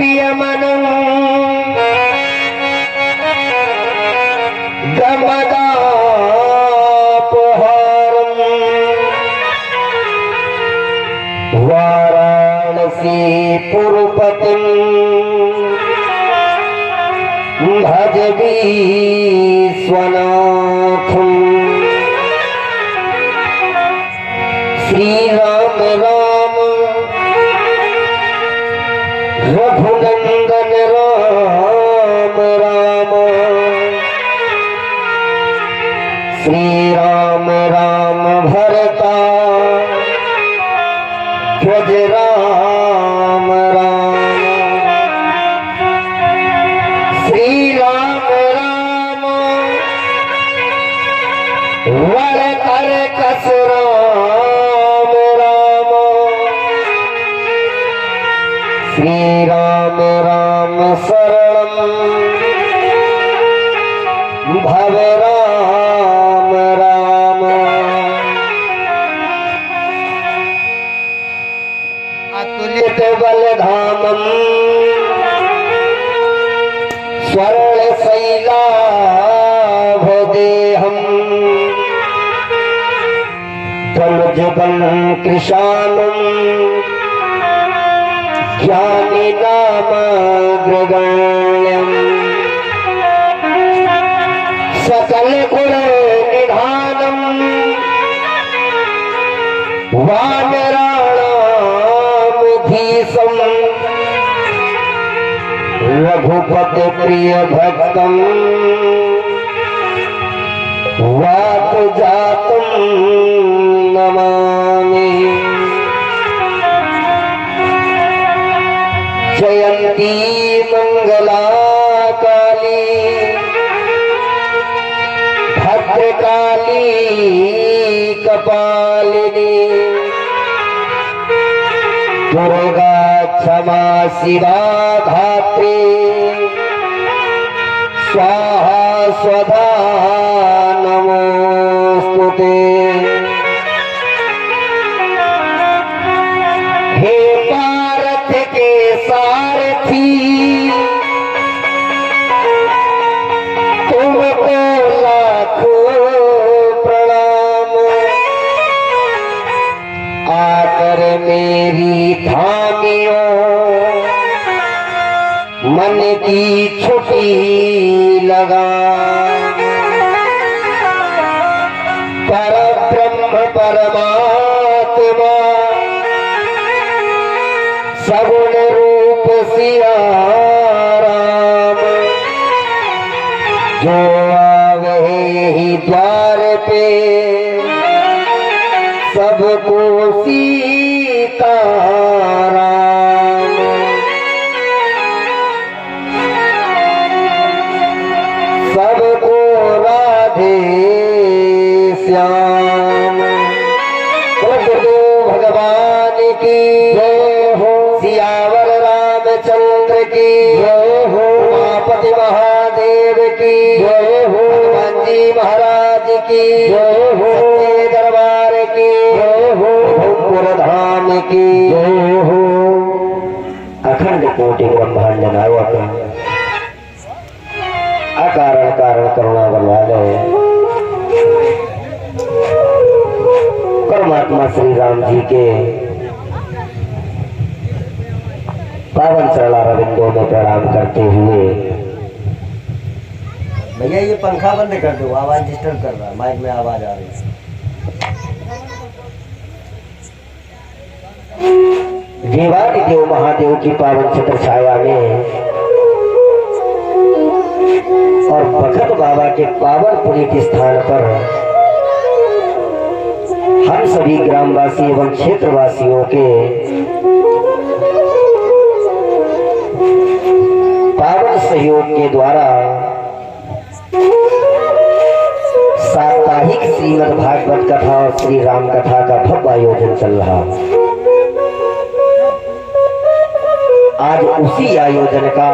प्रियमनं गमदापहारं वाराणसी पुरपतिं भज विश्वनाथं। श्री राम राम रघुनंदन राम राम, श्री राम राम भरता ध्वज राम राम, श्री राम राम वर कर कस राम राम, श्री राम राम शरणं भव राम राम। अतुलित बलधामं स्वर्ण शैलाभदेहं तनुजबल कृशानं ज्ञानी नामग्रगण्यं सकल गुण निधानं वानराणामधीशं रघुपति प्रिय भक्तं वातजातं नमामि। जयंती मंगला काली भद्रकाली कपालिनी, दुर्गा क्षमा शिवा धात्री, स्वाहा स्वधा नमोस्तुते। हे पार्थ के सारथी तुमको लाखों प्रणाम, आकर मेरी थामियों मन की छुट्टी लगा। परब्रह्म परमात्मा सगुण रूप सिया राम, जो आवे ही द्वार पे सबको सीता राम। सबको राधे श्याम। प्रभु भगवान की जय हो, सियावर रामचंद्र की जय हो, उमापति महादेव की जय हो, हनुमान जी महाराज की जय हो, सच्चे दरबार की जय हो, भोजपुर धाम की जय हो। अखंड कोटि ब्रह्मांड नायक अकारण कारण करुणा बलवालय परमात्मा श्री राम जी के पावन चरणारविंदों में प्रणाम करते हुए। भैया ये पंखा बंद कर दो, आवाज डिस्टर्ब कर रहा है, माइक में आवाज आ रही है। देवादिदेव महादेव की पावन छत्र छाया में और भगत बाबा के पावन पुनीत स्थान पर हम सभी ग्रामवासी एवं क्षेत्रवासियों के पावन सहयोग के द्वारा साप्ताहिक श्रीमद् भागवत कथा और श्री राम कथा का भव्य आयोजन चल रहा। आज उसी आयोजन का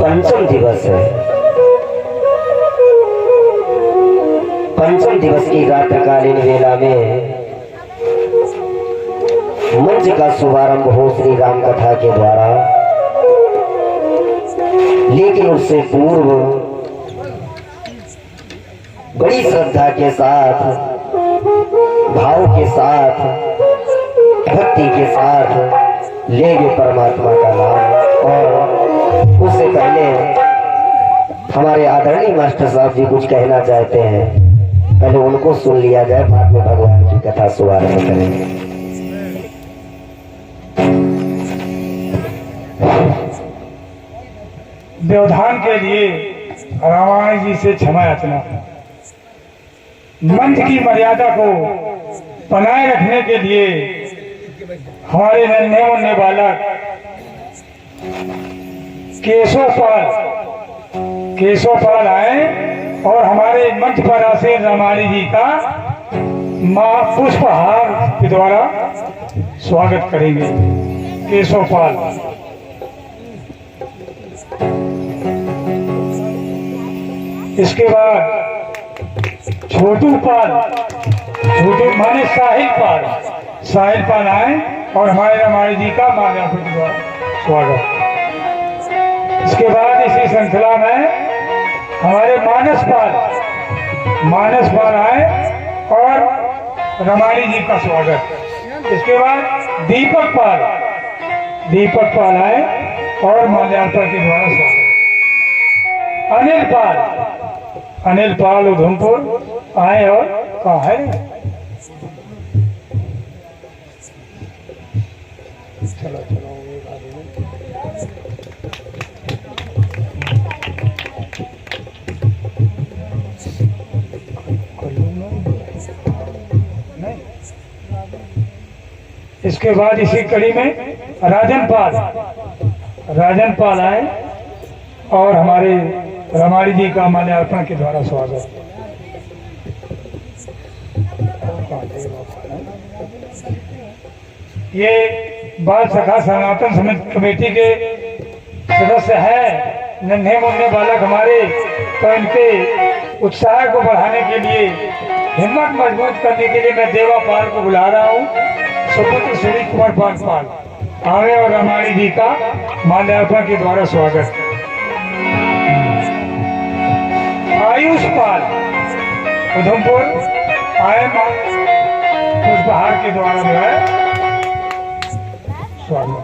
पंचम दिवस है। पंचम दिवस की रात्रिकालीन वेला में मंच का शुभारंभ हो श्री राम कथा के द्वारा, लेकिन उससे पूर्व बड़ी श्रद्धा के साथ, भाव के साथ, भक्ति के साथ लेंगे परमात्मा का नाम। और उससे पहले हमारे आदरणीय मास्टर साहब जी कुछ कहना चाहते हैं, पहले उनको सुन लिया जाए, बाद में भगवान की कथा शुभारंभ करेंगे। व्यवधान के लिए रामायण जी से क्षमा याचना। मंच की मर्यादा को बनाए रखने के लिए हमारे नन्हे मुन्ने बालक केशवपाल आए और हमारे मंच पर आसीन रामायणी जी का मां पुष्पहार के द्वारा स्वागत करेंगे। केशवपाल, इसके बाद छोटू माने साहिल पाल आए और हमारे रामायण जी का माल्यार्पण के द्वारा स्वागत। इसके बाद इसी श्रृंखला में हमारे मानस पाल आए और रामायण जी का स्वागत। इसके बाद दीपक पाल आए और माल्यार्पण के द्वारा स्वागत। अनिल पाल उधमपुर आए और कहा है चलो इसके बाद इसी कड़ी में राजन पाल आए और हमारे रामायण जी का माल्यार्पण के द्वारा स्वागत। ये बाल सखा सनातन समिति कमेटी के सदस्य हैं, नन्हे मुन्ने बालक हमारे, तो इनके उत्साह को बढ़ाने के लिए, हिम्मत मजबूत करने के लिए मैं देवा पाल को बुला रहा हूँ। सुपुत्र श्री कुमार पाल आवे और रामायण जी का माल्यार्पण के द्वारा स्वागत। आयुष पाल उधमपुर आए पुष्पहार के द्वारा जो है स्वागत।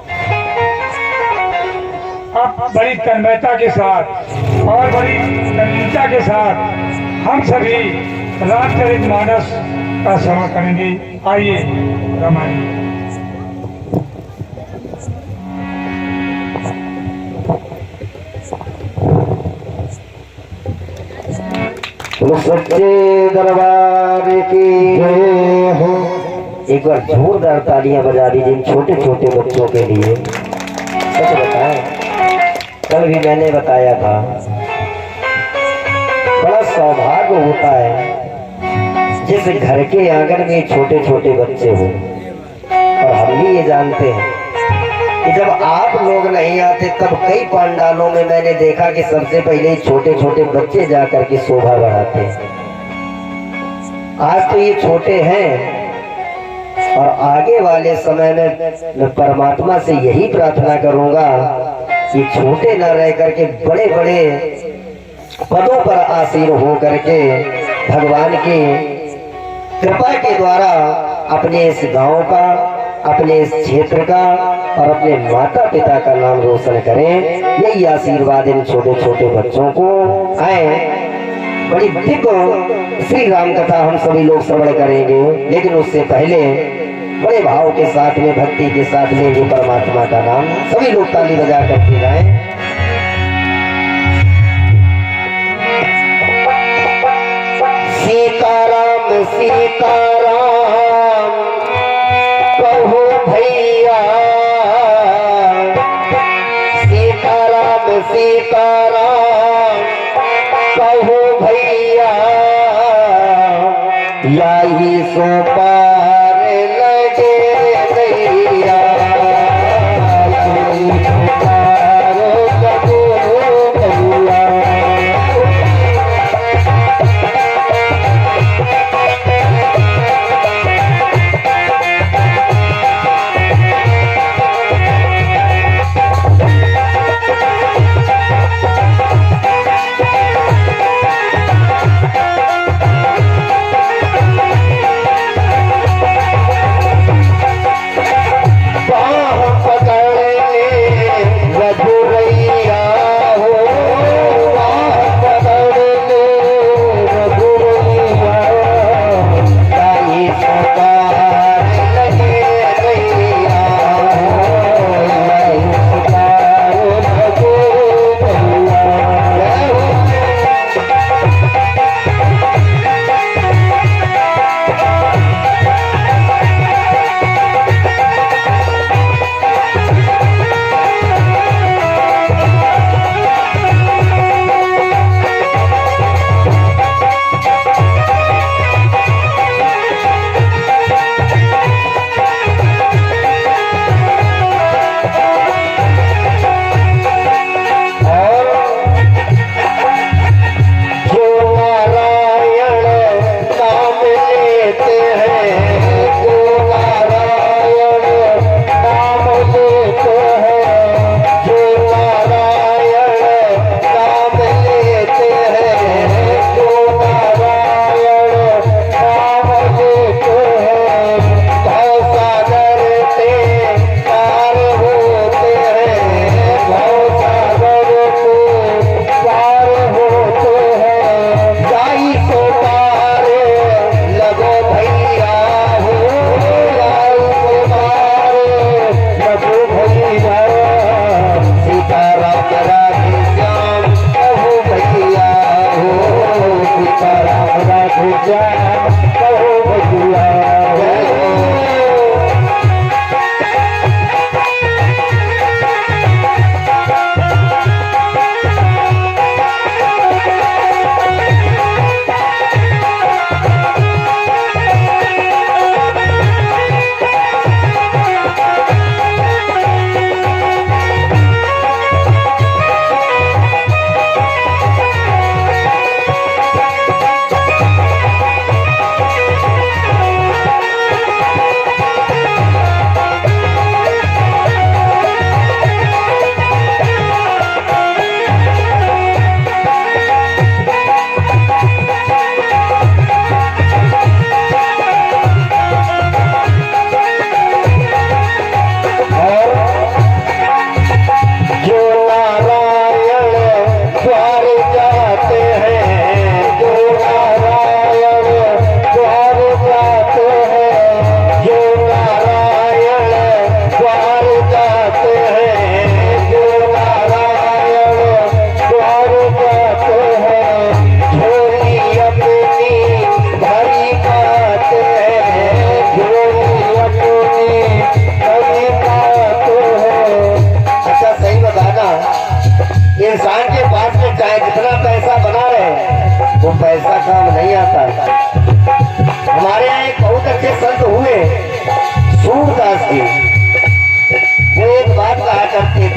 अब बड़ी तन्मयता के साथ और बड़ी तन्मयता के साथ हम सभी रामचरितमानस का श्रवण करेंगे। आइए रामायण। सच्चे दरबार की जय हो। एक बार जोरदार तालियां बजा दीजिए इन छोटे छोटे बच्चों के लिए। सच बताएं, कल भी मैंने बताया था, बड़ा सौभाग्य होता है जिस घर के आंगन में छोटे छोटे बच्चे हो। और हम भी ये जानते हैं कि जब आप लोग नहीं आते तब कई पंडालों में मैंने देखा कि सबसे पहले छोटे छोटे बच्चे जाकर के शोभा बढ़ाते हैं। आज तो ये छोटे हैं और आगे वाले समय में मैं परमात्मा से यही प्रार्थना करूंगा कि छोटे न रह करके बड़े बड़े पदों पर आसीन हो करके भगवान की कृपा के द्वारा अपने इस गांव का, अपने इस क्षेत्र का और अपने माता पिता का नाम रोशन करें। यही आशीर्वाद इन छोटे छोटे बच्चों को आए। बड़ी दिव्य श्री राम कथा हम सभी लोग श्रवण करेंगे, लेकिन उससे पहले बड़े भाव के साथ में, भक्ति के साथ लेंगे परमात्मा का नाम। सभी लोग ताली बजा करके गाएं। सीताराम सीताराम कहो भैया, सीताराम सीताराम कहो भैया, यही सो पार लगे भैया, पार लगे भैया।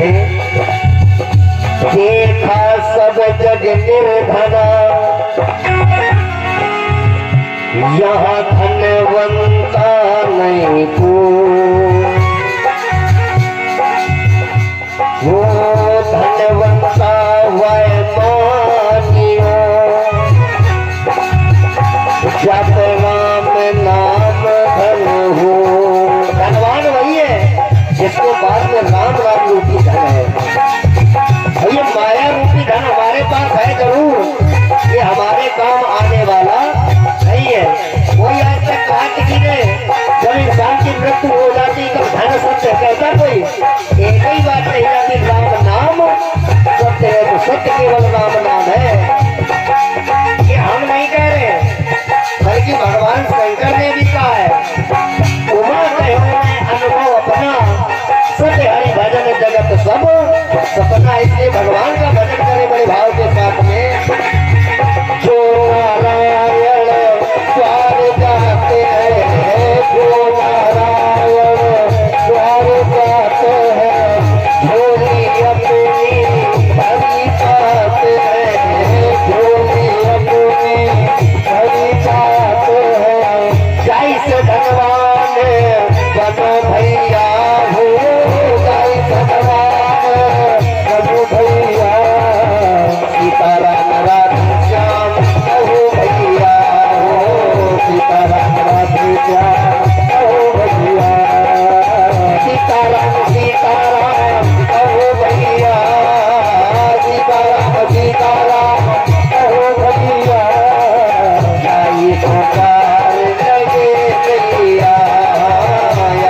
थे, देखा सब जग निर्धना, यहाँ धनवंता नहीं को, वो धनवंता वह मानियो, जप राम नाम धन हो। धनवान वही है जिसको बाद में राम नाम रूपी धन है। भैया माया रूपी धन हमारे पास है जरूर, ये हमारे काम आने वाला नहीं है। कोई आज तक कहा किसी ने जब इंसान की मृत्यु हो जाती तो धन सत्य कहता कोई? एक ही बात नहीं जाती, राम नाम सत्य है तो सत्य केवल राम नाम है। ये हम नहीं कह रहे, बल्कि भगवान शंकर ने भी कहा है, उमा कहो अनुभव अपना, सत्य हरि भजन जगत सब सपना। इसलिए भगवान का भजन करे बड़े भाव के साथ में। जो नारायण द्वार जाते हैं, जो नारायण द्वार जाते हैं, झोली अपनी भरी पाते हैं, झोली अपनी भरी पाते हैं। जय से धनवान बनो भैया हो, जय से धनवान बनो भैया। सीताराम राधे श्याम कहो भैया हो, सीताराम राधे श्याम कहो भैया, सीताराम सीताराम कहो भैया, सीताराम सीताराम कहो भैया। आई पुकार लगे भैया,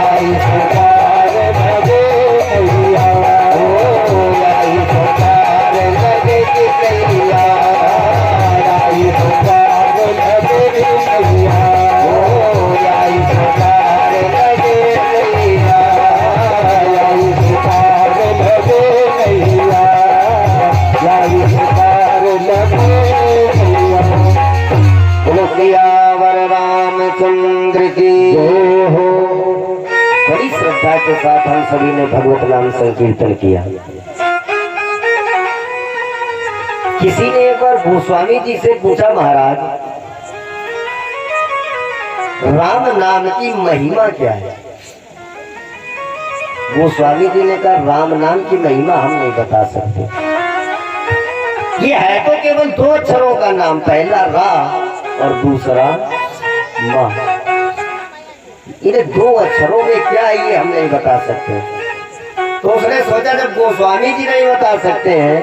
आई पुकार लगे भैया, ओ आई पुकार लगे भैया, आई पुकार लगे भैया, ओ आई पुकार लगे भैया, आई पुकार लगे भैया, आई पुकार लगे भैया। बोलो सियावर रामचंद्र की जय हो। बड़ी श्रद्धा के साथ हम सभी ने भगवत नाम संकीर्तन किया। किसी ने एक बार गोस्वामी जी से पूछा, महाराज राम नाम की महिमा क्या है? गोस्वामी जी ने कहा, राम नाम की महिमा हम नहीं बता सकते। ये है तो केवल दो अक्षरों का नाम, पहला रा और दूसरा मा। इन दो अक्षरों में क्या है ये हम नहीं बता सकते। तो उसने सोचा जब गोस्वामी जी नहीं बता सकते हैं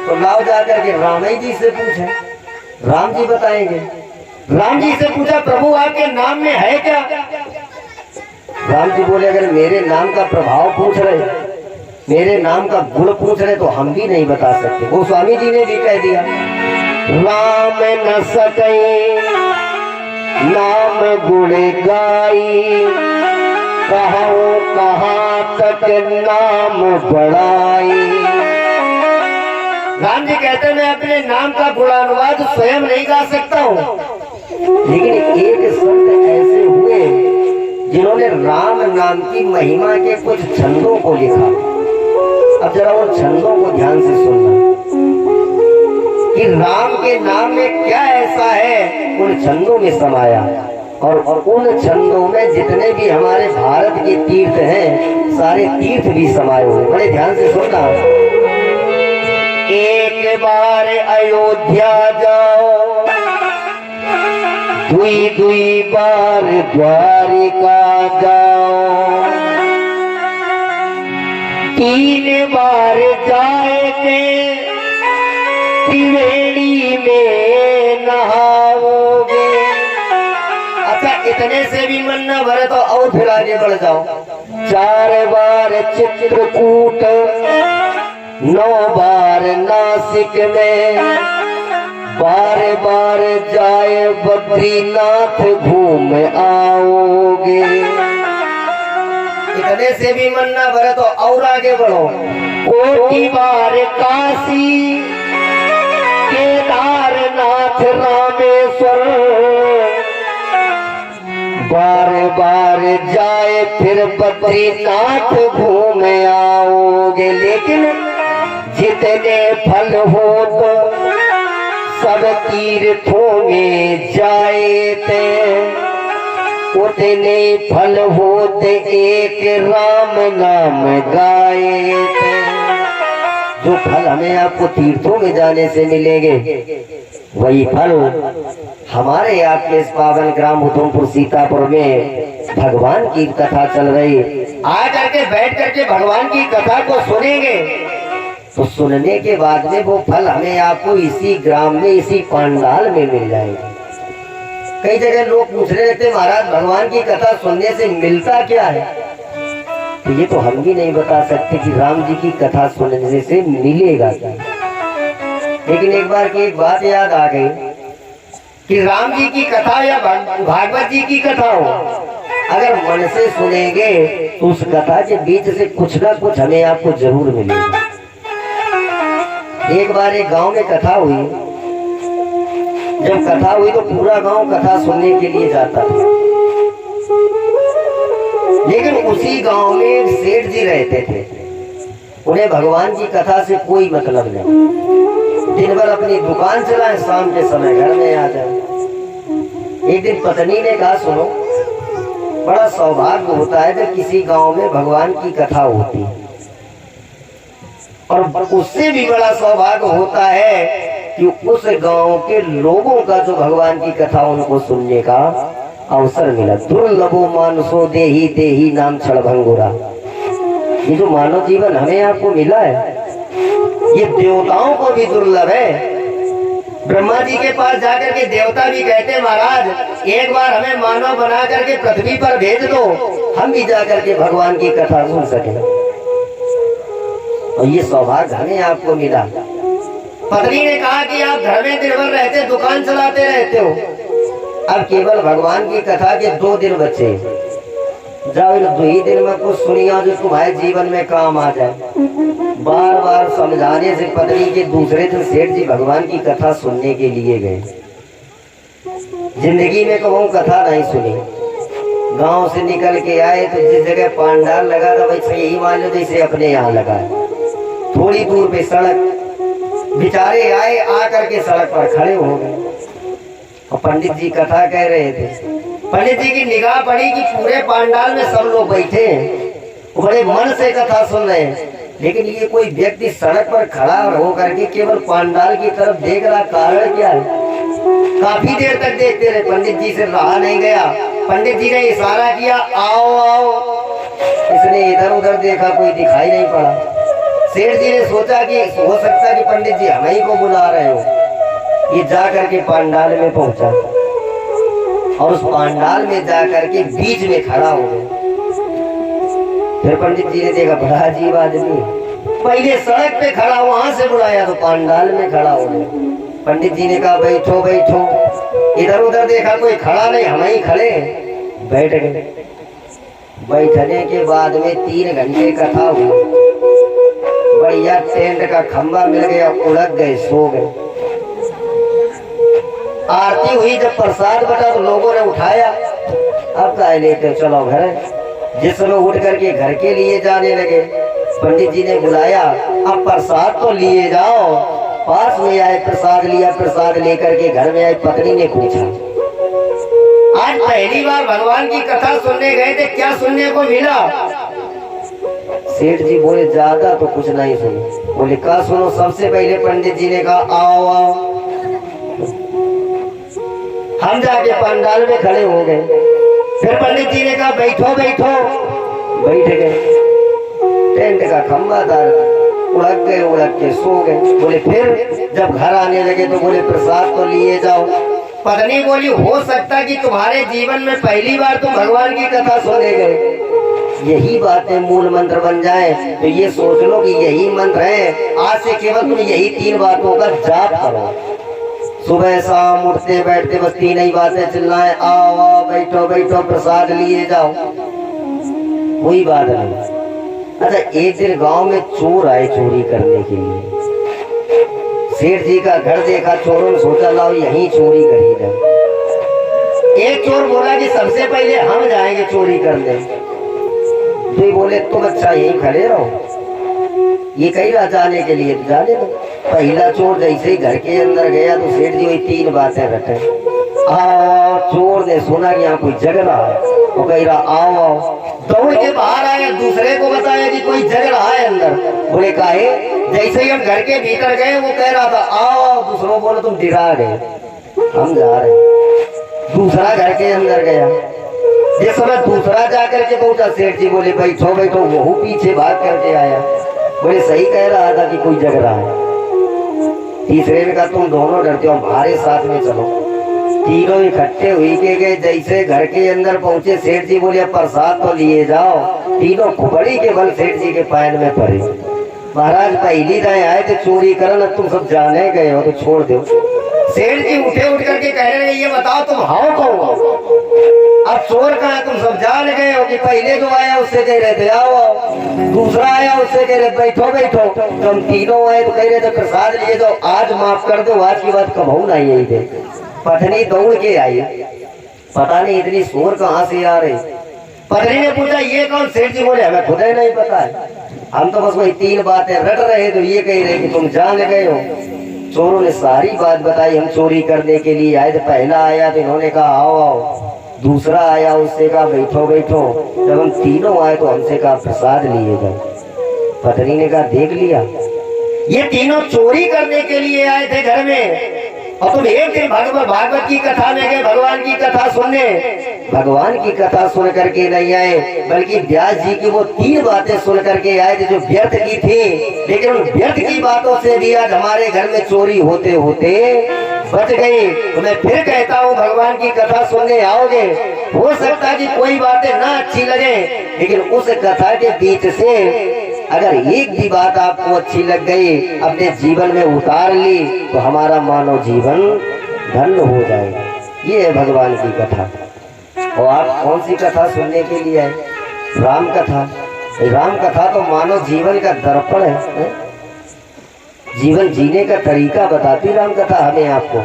तो लाओ जाकर के राम जी से पूछे, राम जी बताएंगे। राम जी से पूछा, प्रभु आपके नाम में है क्या? राम जी बोले, अगर मेरे नाम का प्रभाव पूछ रहे, मेरे नाम का गुण पूछ रहे तो हम भी नहीं बता सकते। गोस्वामी जी ने भी कह दिया, राम न सके नाम गुण गाई, कहो कहाँ तक नाम बढ़ाई। राम जी कहते हैं, मैं अपने नाम का गुणानुवाद स्वयं नहीं गा सकता हूँ, लेकिन एक संत ऐसे हुए जिन्होंने राम नाम की महिमा के कुछ छंदों को लिखा। अब जरा वो छंदों को ध्यान से सुनना कि राम के नाम में क्या ऐसा है उन छंदों में समाया। और उन छंदों में जितने भी हमारे भारत के तीर्थ हैं, सारे तीर्थ भी समाये हुए। बड़े ध्यान से सुनना। एक बार अयोध्या जाओ, दुई दुई बार द्वारिका जाओ, तीन बार जाएंगे त्रिवेणी में नहाओगे। अच्छा, इतने से भी मन न भरे तो और फिर आगे बढ़ जाओ। 4 बार चित्रकूट, 9 बार नासिक में, 12 बार जाए बद्रीनाथ घूम आओगे। इतने से भी मन ना भरे तो और आगे बढ़ो। कोटि बार काशी, केदारनाथ रामेश्वर, बार बार जाए फिर बद्रीनाथ घूम आओगे, लेकिन जितने फल हो तो सब तीर्थों में जाए थे, उतने फल होते एक राम नाम गाए थे। जो फल हमें आपको तीर्थों में जाने से मिलेंगे, वही फल हमारे आपके इस पावन ग्राम उधमपुर सीतापुर में भगवान की कथा चल रही, आ करके बैठ करके भगवान की कथा को सुनेंगे, तो सुनने के बाद में वो फल हमें आपको इसी ग्राम में इसी पंडाल में मिल जाएगा। कई जगह लोग पूछ रहे थे महाराज भगवान की कथा सुनने से मिलता क्या है, तो ये तो हम भी नहीं बता सकते कि राम जी की कथा सुनने से मिलेगा क्या। लेकिन एक बार की एक बात याद आ गई कि राम जी की कथा या भागवत जी की कथा हो, अगर मन से सुनेंगे तो उस कथा के बीच से कुछ ना कुछ हमें आपको जरूर मिलेगा। एक बार एक गांव में कथा हुई, जब कथा हुई तो पूरा गांव कथा सुनने के लिए जाता था, लेकिन उसी गांव में एक सेठ जी रहते थे, उन्हें भगवान की कथा से कोई मतलब नहीं, दिन भर अपनी दुकान चलाए, शाम के समय घर में आ जाए। एक दिन पत्नी ने कहा सुनो, बड़ा सौभाग्य होता है जब किसी गांव में भगवान की कथा होती है, और उससे भी बड़ा सौभाग्य होता है कि उस गांव के लोगों का जो भगवान की कथा उनको सुनने का अवसर मिला। दुर्लभो मानसो देही देही नाम क्षणभंगुरा। ये जो मानव जीवन हमें आपको मिला है, ये देवताओं को भी दुर्लभ है। ब्रह्मा जी के पास जाकर के देवता भी कहते महाराज एक बार हमें मानव बना करके पृथ्वी पर भेज दो, हम भी जाकर के भगवान की कथा सुन सके। और ये सौभाग्य हमें आपको मिला। पत्नी ने कहा कि आप घर में दिन भर रहते, दुकान चलाते रहते हो, अब केवल भगवान की कथा के 2 दिन बचे, जाओ इन 2 ही दिन में कुछ सुनिया जो तुम्हारे जीवन में काम आ जाए। बार बार समझाने से पत्नी के दूसरे दिन सेठ जी भगवान की कथा सुनने के लिए गए। जिंदगी में कभी कथा नहीं सुनी। गांव से निकल के आए तो जिस जगह पंडाल लगा था वैसे यही मान लो जैसे अपने यहाँ लगा है। थोड़ी दूर पे सड़क, बेचारे आए, आकर के सड़क पर खड़े हो गए और पंडित जी कथा कह रहे थे। पंडित जी की निगाह पड़ी कि पूरे पंडाल में सब लोग बैठे हैं, बड़े मन से कथा सुन रहे हैं, लेकिन ये कोई व्यक्ति सड़क पर खड़ा हो करके केवल पंडाल की तरफ देख रहा। कारण क्या है? काफी देर तक देखते रहे, पंडित जी से रहा नहीं गया। पंडित जी ने इशारा किया आओ आओ, इसने इधर उधर देखा, कोई दिखाई नहीं पड़ा। सेठ जी ने सोचा कि हो सकता है कि पंडित जी हमें ही को बुला रहे हो। ये जा करके पंडाल में पहुंचा और उस पंडाल में जाकर के बीच में खड़ा हो गया। फिर पंडित जी ने देखा बड़ा अजीब आदमी, पहले सड़क पे खड़ा, वहां से बुलाया तो पंडाल में खड़ा हो गया। पंडित जी ने कहा बैठो बैठो, इधर उधर देखा कोई खड़ा नहीं, हम ही खड़े, बैठ गए। बैठने के बाद में 3 घंटे कथा हुई, बढ़िया टेंट का खंबा मिल गया, उड़क गए, सो गए। आरती हुई, जब प्रसाद बटा तो लोगों ने उठाया, अब क्या लेते चलो घर। जिस लोग उठ करके घर के लिए जाने लगे, पंडित जी ने बुलाया अब प्रसाद तो लिए जाओ। पास में आए, प्रसाद लिया, प्रसाद लेकर के घर में आए। पत्नी ने पूछा आज पहली बार भगवान की कथा सुनने गए थे, क्या सुनने को मिला? सेठ जी बोले ज्यादा तो कुछ नहीं सुनो। बोले क्या सुनो? सबसे पहले पंडित जी ने कहा आओ आओ। हम जाके पंडाल में खड़े हो गए। फिर पंडित जी ने कहा बैठो बैठो, बैठ गए। टेंट का खंबा था, उड़क गए, उड़क के सो गए। बोले फिर जब घर आने लगे तो बोले प्रसाद तो लिए जाओ। पत्नी बोली हो सकता कि तुम्हारे जीवन में पहली बार तुम भगवान की कथा सुने गए, यही बातें मूल मंत्र बन जाए तो ये सोच लो कि यही मंत्र है। आज से केवल तुम यही 3 बातों का जाप करो। सुबह शाम उठते बैठते बस 3 ही बातें चिल्लाएं, आओ आओ, बैठो बैठो, प्रसाद लिए जाओ, कोई बात नहीं। अच्छा, एक दिन गांव में चोर आए चोरी करने के लिए। सेठ जी का घर देखा, चोरों ने सोचा लाओ यहीं चोरी करी जाए। एक चोर बोला कि सबसे पहले हम जाएंगे चोरी करने। तो बोले तुम अच्छा यहीं खड़े रहो, ये कही रहा जाने के लिए, तो जाने दो। पहला चोर जैसे ही घर के अंदर गया तो सेठ जी वही 3 बातें रखे। चोर ने सुना कि यहाँ कोई जग रहा है, वो कह रहा आओ आओ। दौड़ के बाहर आया, दूसरे को बताया कि कोई जग रहा है अंदर। बोले काहे? जैसे ही हम घर के भीतर गए वो कह रहा था आओ आओ। दूसरों बोले तुम डरा गए, हम जा रहे हैं। दूसरा घर के अंदर गया, जिस समय दूसरा जाकर के पहुंचा सेठ जी बोले बैठो बैठो। वो पीछे भाग करके आया, बोले सही कह रहा था कि कोई जग रहा है। तीसरे ने कहा तुम दोनों डरते हो, हमारे साथ में चलो। तीनों इकट्ठे हुई के गए। जैसे घर के अंदर पहुंचे सेठ जी बोले प्रसाद तो लिए जाओ। तीनों खुबड़ी के बल सेठ जी के पैर में पड़े। महाराज पहली दाएं आए थे चोरी करन, तुम सब जाने गए हो तो छोड़ दो। सेठ जी उठे उठ करके कह रहे हैं ये बताओ तुम हाओ कौन हो? अब चोर कहाँ, तुम सब जान गए हो कि पहले जो आया उससे कह रहे थे आओ आओ, दूसरा आया उससे कह रहे बैठो बैठो। तुम तीनों आए तो कह रहे थे प्रसाद लिए जाओ, आज माफ कर दो, आज की बात कबहू नहीं यही थे। पत्नी दौड़ के आई, पता नहीं इतनी शोर कहाँ से आ रही। पत्नी ने पूछा ये कौन? सेठ जी बोले हमें खुद ही नहीं पता है, हम तो बस वही 3 बातें रट रहे तो ये कह रहे कि तुम जान गए हो। चोरों ने सारी बात बताई, हम चोरी करने के लिए आए थे। पहला आया तो इन्होंने कहा आओ आओ, दूसरा आया उससे कहा बैठो बैठो। जब हम तीनों आए तो हमसे कहा प्रसाद लिए जाओ। पत्नी ने कहा देख लिया, ये तीनों चोरी करने के लिए आए थे घर में, और तुम एक दिन भागवत की कथा में गए भगवान की कथा सुनने। भगवान की कथा सुन करके नहीं आए, बल्कि व्यास जी की वो 3 बातें सुन करके आए थे जो व्यर्थ की थी। लेकिन उन व्यर्थ की बातों से भी आज हमारे घर में चोरी होते होते बच गई। तो मैं फिर कहता हूँ भगवान की कथा सुनने आओगे, हो सकता है कि कोई बातें ना अच्छी लगे, लेकिन उस कथा के बीच से अगर एक भी बात आपको अच्छी लग गई, अपने जीवन में उतार ली, तो हमारा मानव जीवन धन्य हो जाएगा। ये है भगवान की कथा। और आप कौन सी कथा सुनने के लिए आए? राम कथा। राम कथा तो मानव जीवन का दर्पण है, जीवन जीने का तरीका बताती राम कथा हमें आपको।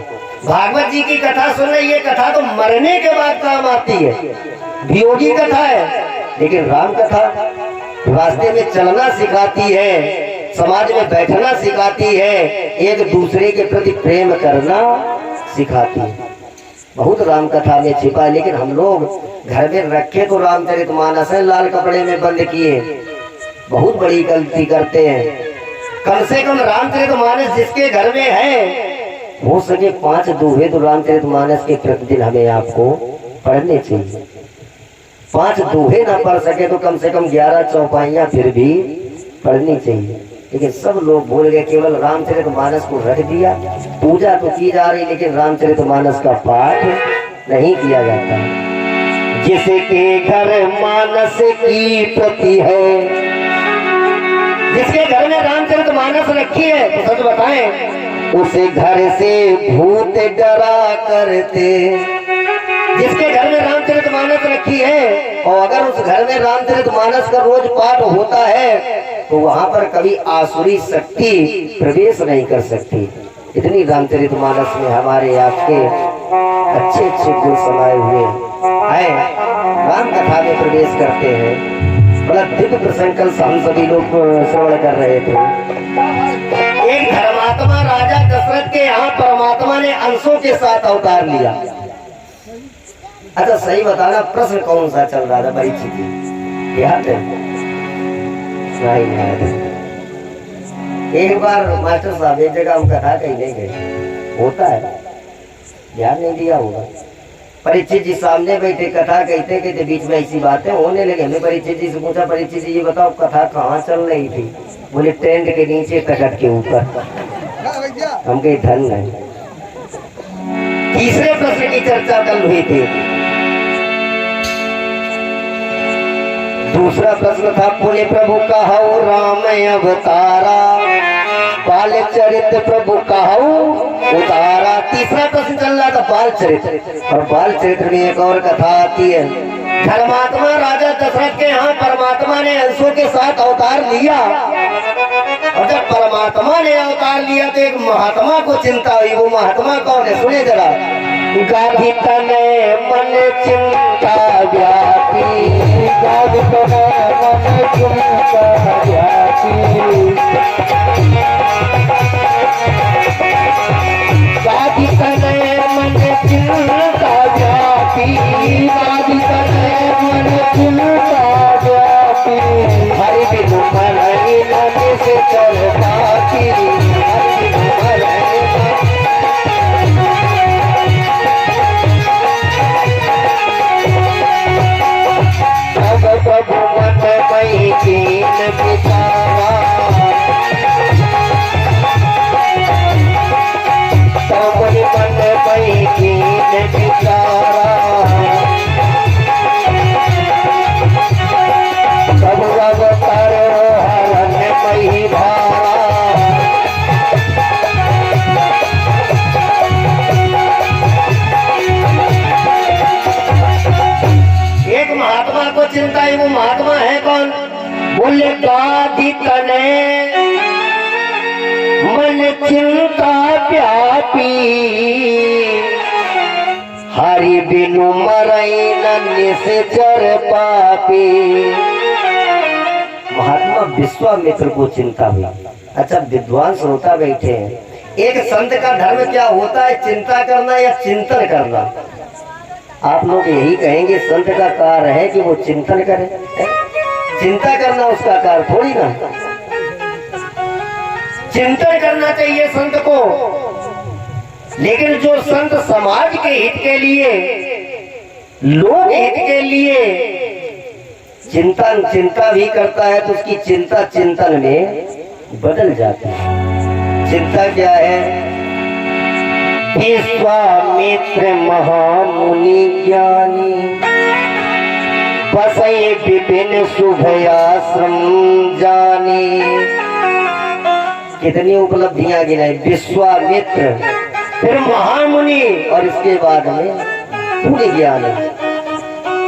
भागवत जी की कथा सुन रहे, ये कथा तो मरने के बाद काम आती है, वियोगी कथा है। लेकिन राम कथा रास्ते में चलना सिखाती है, समाज में बैठना सिखाती है, एक दूसरे के प्रति प्रेम करना सिखाती है। बहुत राम कथा में छिपा है, लेकिन हम लोग घर में रखे तो रामचरितमानस है, लाल कपड़े में बंद किए। बहुत बड़ी गलती करते हैं। कम से कम रामचरितमानस जिसके घर में है, हो सके 5 दोहे तो रामचरितमानस के प्रतिदिन हमें आपको पढ़ने चाहिए। 5 दोहे ना पढ़ सके तो कम से कम 11 चौपाइयां फिर भी पढ़नी चाहिए। लेकिन सब लोग भूल गए, केवल रामचरितमानस को रख दिया। पूजा तो की जा रही, लेकिन रामचरितमानस का पाठ नहीं किया जाता। जिसके घर मानस की प्रति है, जिसके घर में रामचरितमानस रखी है, तो सच बताएं उसे घर से भूत डरा करते। जिसके घर में रामचरितमानस रखी है, और अगर उस घर में रामचरितमानस का रोज पाठ होता है, तो वहां पर कभी आसुरी शक्ति प्रवेश नहीं कर सकती। इतनी रामचरितमानस में हमारे आपके अच्छे अच्छे गुण समाये हुए हैं। राम कथा में प्रवेश करते हैं। बड़ा दिव्य प्रसंग कल हम सभी लोग श्रवण कर रहे थे। एक धर्मात्मा राजा दशरथ के यहाँ परमात्मा ने अंशों के साथ अवतार लिया। अच्छा सही बताना, प्रश्न कौन सा चल रहा था? परीक्षा की याद है? नहीं याद है। एक बार मास्टर साहब एक जगह हम कथा कहीं नहीं गए, होता है, ध्यान नहीं दिया होगा। परीक्षित जी सामने बैठे कथा कहते कहते बीच में ऐसी बातें होने लगे। हमने परीक्षित जी से पूछा, परीक्षित जी ये बताओ कथा कहाँ चल रही थी? बोले टेंट के नीचे तखत के ऊपर। हम कहे धन है। तीसरे प्रश्न की चर्चा कल हुई थी। दूसरा प्रश्न था पुण्य प्रभु कहो राम अवतारा, बाल चरित्र प्रभु कहो उतारा। तीसरा प्रश्न चल रहा था बाल चरित्र, और बाल चरित्र में एक और कथा आती है। धर्मात्मा राजा दशरथ के यहाँ परमात्मा ने अंशों के साथ अवतार लिया, और जब परमात्मा ने अवतार लिया तो एक महात्मा को चिंता हुई। वो महात्मा कौन है? सुने जरा। गाधी तने मन चिंता व्यापी, गाधी तने मन चिंता व्यापी, गाधी तने मन चिंता व्यापी, गाधी तने मन चिंता व्यापी, हरि बिनु मरई मन से चल पाती, हरि बिनु मरई प्रभु मन मई कीन बिचारा, तमनि मन मई कीन बिचारा, प्रभु अवतार हरण मई भारा, एक महात्मा को चिंता है, वो महात्मा है कौन? बोले गाधी तने मन चिंता व्यापी, हरि बिनु मरई निश्चर पापी। महात्मा विश्वामित्र को चिंता हुई। अच्छा, विद्वान श्रोता बैठे हैं, एक संत का धर्म क्या होता है? चिंता करना या चिंतन करना? आप लोग यही कहेंगे संत का कार्य है कि वो चिंतन करे, चिंता करना उसका कार्य थोड़ी ना। चिंतन करना चाहिए संत को, लेकिन जो संत समाज के हित के लिए, लोक हित के लिए चिंता भी करता है तो उसकी चिंता चिंतन में बदल जाती है। चिंता क्या है? विश्वामित्र महामुनि ज्ञानी, बसई विपिन शुभयाश्रम जानी। कितनी उपलब्धियां गिनाई, विश्वामित्र, फिर महामुनि और इसके बाद में मुनि ज्ञानी।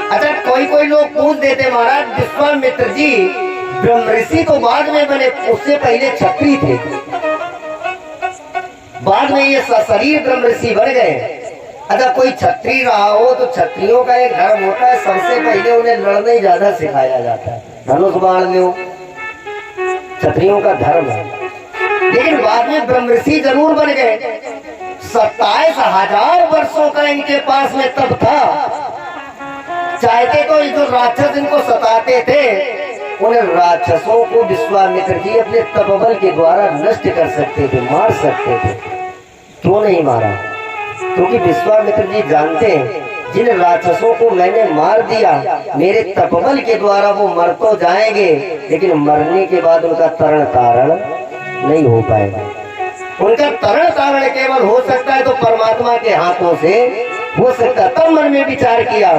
अच्छा, कोई लोग पूछ देते महाराज विश्वामित्र जी ब्रह्म ऋषि तो बाद में बने, उससे पहले क्षत्रिय थे, बाद में ये शरीर ब्रह्म ऋषि बन गए। अच्छा, कोई क्षत्रिय रहा हो तो क्षत्रियों का एक धर्म होता है, सबसे पहले उन्हें लड़ना ही ज्यादा सिखाया जाता है, धनुष बाण लो, क्षत्रियों का धर्म है। लेकिन बाद में ब्रह्म ऋषि जरूर बन गए। 27,000 वर्षों का इनके पास में तब था। चाहते तो जो राक्षस इनको सताते थे, उन राक्षसों को विश्वामित्र जी अपने तपबल के द्वारा नष्ट कर सकते थे, मार सकते थे। क्यों नहीं मारा? क्योंकि विश्वामित्र जी जानते हैं जिन राक्षसों को मैंने मार दिया, मेरे तपबल के द्वारा वो मर तो जाएंगे, लेकिन मरने के बाद उनका तरण तारण नहीं हो पाएगा। उनका तरण तारण केवल हो सकता है तो परमात्मा के हाथों से हो सकता। तब मन में विचार किया,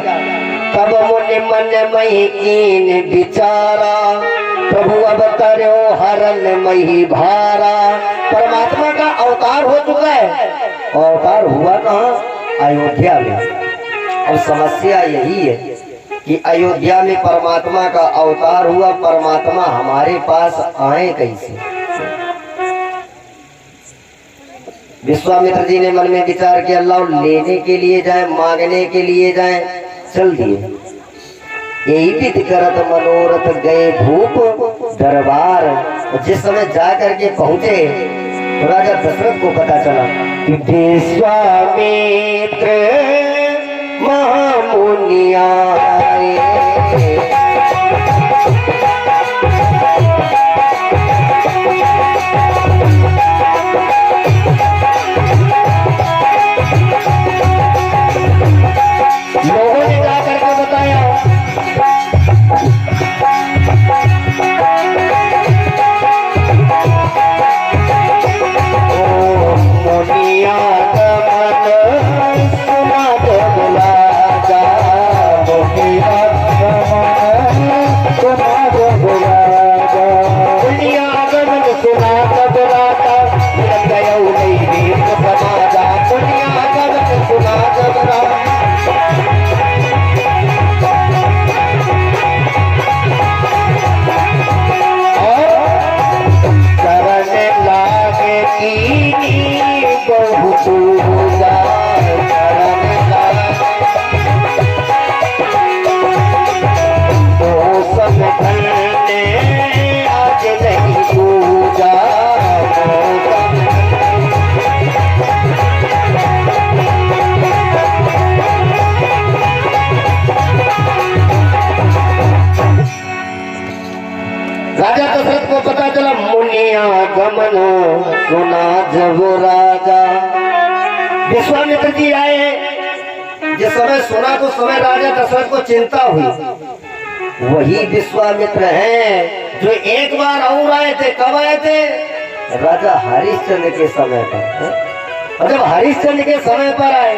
तब मुनि मन मही कीन विचारा, प्रभु अवतारो हरण मही भारा। परमात्मा का अवतार हो चुका है, अवतार हुआ कहाँ? अयोध्या में। और समस्या यही है कि अयोध्या में परमात्मा का अवतार हुआ, परमात्मा हमारे पास आए कैसे? विश्वामित्र जी ने मन में विचार किया, अल्लाह लेने के लिए जाए, मांगने के लिए जाए, चल दिए। यही विध करत मनोरथ गए भूप दरबार। जिस समय जा करके पहुंचे तो राजा दशरथ को पता चला कि विश्वामित्र महामुनि आए। लोगों ने जा करके बताया, मुनिया मन सुना दो बुला जा, मुनिया मन सुना दो आगमन सुना जब राजा। विश्वामित्र जी आए, जिस समय सुना तो समय राजा दशरथ को चिंता हुई। वही विश्वामित्र हैं जो एक बार और आए थे। कब आए थे? राजा हरिश्चंद्र के समय पर। और जब हरिश्चंद्र के समय पर आए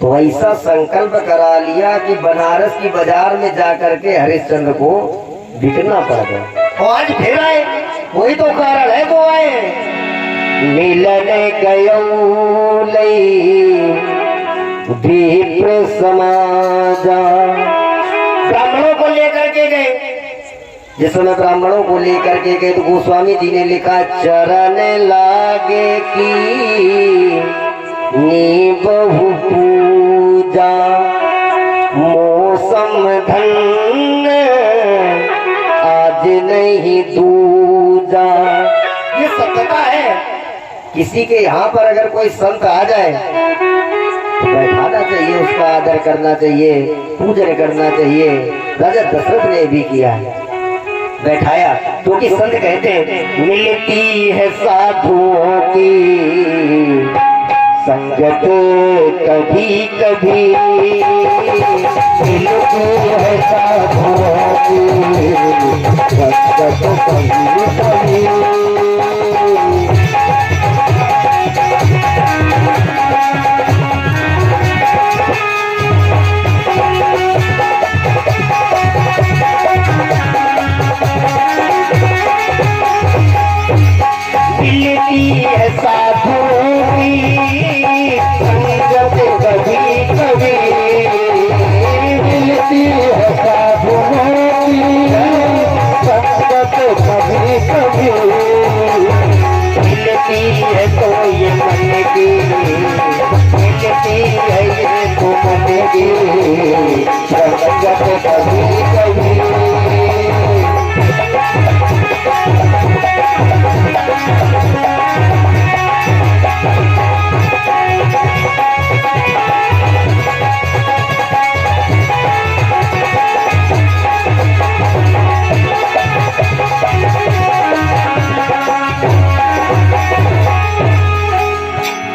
तो ऐसा संकल्प करा लिया कि बनारस की बाजार में जाकर के हरिश्चंद्र को बिकना पड़ गया। और आज फिर आए, वही तो कारण है तो आए। मिलने गयो लई विप्र समाजा। ब्राह्मणों को लेकर के गए। जिस समय ब्राह्मणों को लेकर के गए तो गोस्वामी जी ने लिखा, चरण लागे की नी बहु पूजा, मौसम धन्य आज नहीं दूजा। ये सत्यता है। किसी के यहाँ पर अगर कोई संत आ जाए तो बैठाना चाहिए, उसका आदर करना चाहिए, पूजन करना चाहिए। राजा दशरथ ने भी किया है, बैठाया। क्योंकि संत कहते हैं मिलती है साधुओं की संगत कभी कभी, मिलती है साधुओं की संगत कभी कभी। मिलती है साधुओं की संगत कभी कभी, मिलती है साधुओं की संगत कभी कभी, मिलती है तो ये मन की, मिलती है ये तो मन की संगत कभी कभी।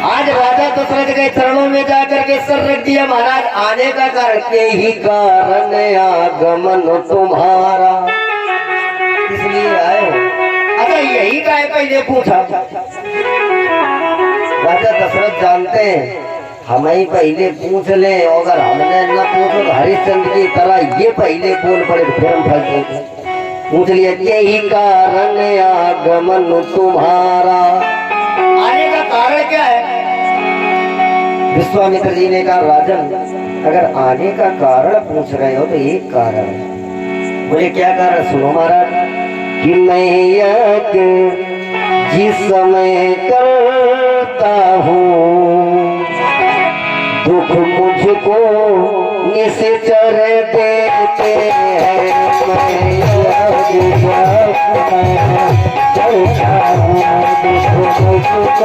आज राजा दशरथ के चरणों में जाकर के सर रख दिया। महाराज आने का कारण के ही कारण आगमन तुम्हारा, इसलिए आए हो। अच्छा यही का है, पहले पूछा। राजा दशरथ जानते हैं हम ही पहले पूछ ले, अगर हमने न पूछो तो हरिश्चंद्र की तरह ये पहले बोल पड़े तो फिर हम फंस गए। पूछ लिया यही कारण आगमन तुम्हारा। आने का कारण क्या है? विश्वामित्र जी ने कहा, राजन अगर आने का कारण पूछ रहे हो तो एक कारण है। बोले क्या कारण? सुनो महाराज कि मैं यज्ञ जिस समय करता हूँ दुख मुझको निश्चर देते हैं। मैं यज्ञ करता हूँ दुख मुझको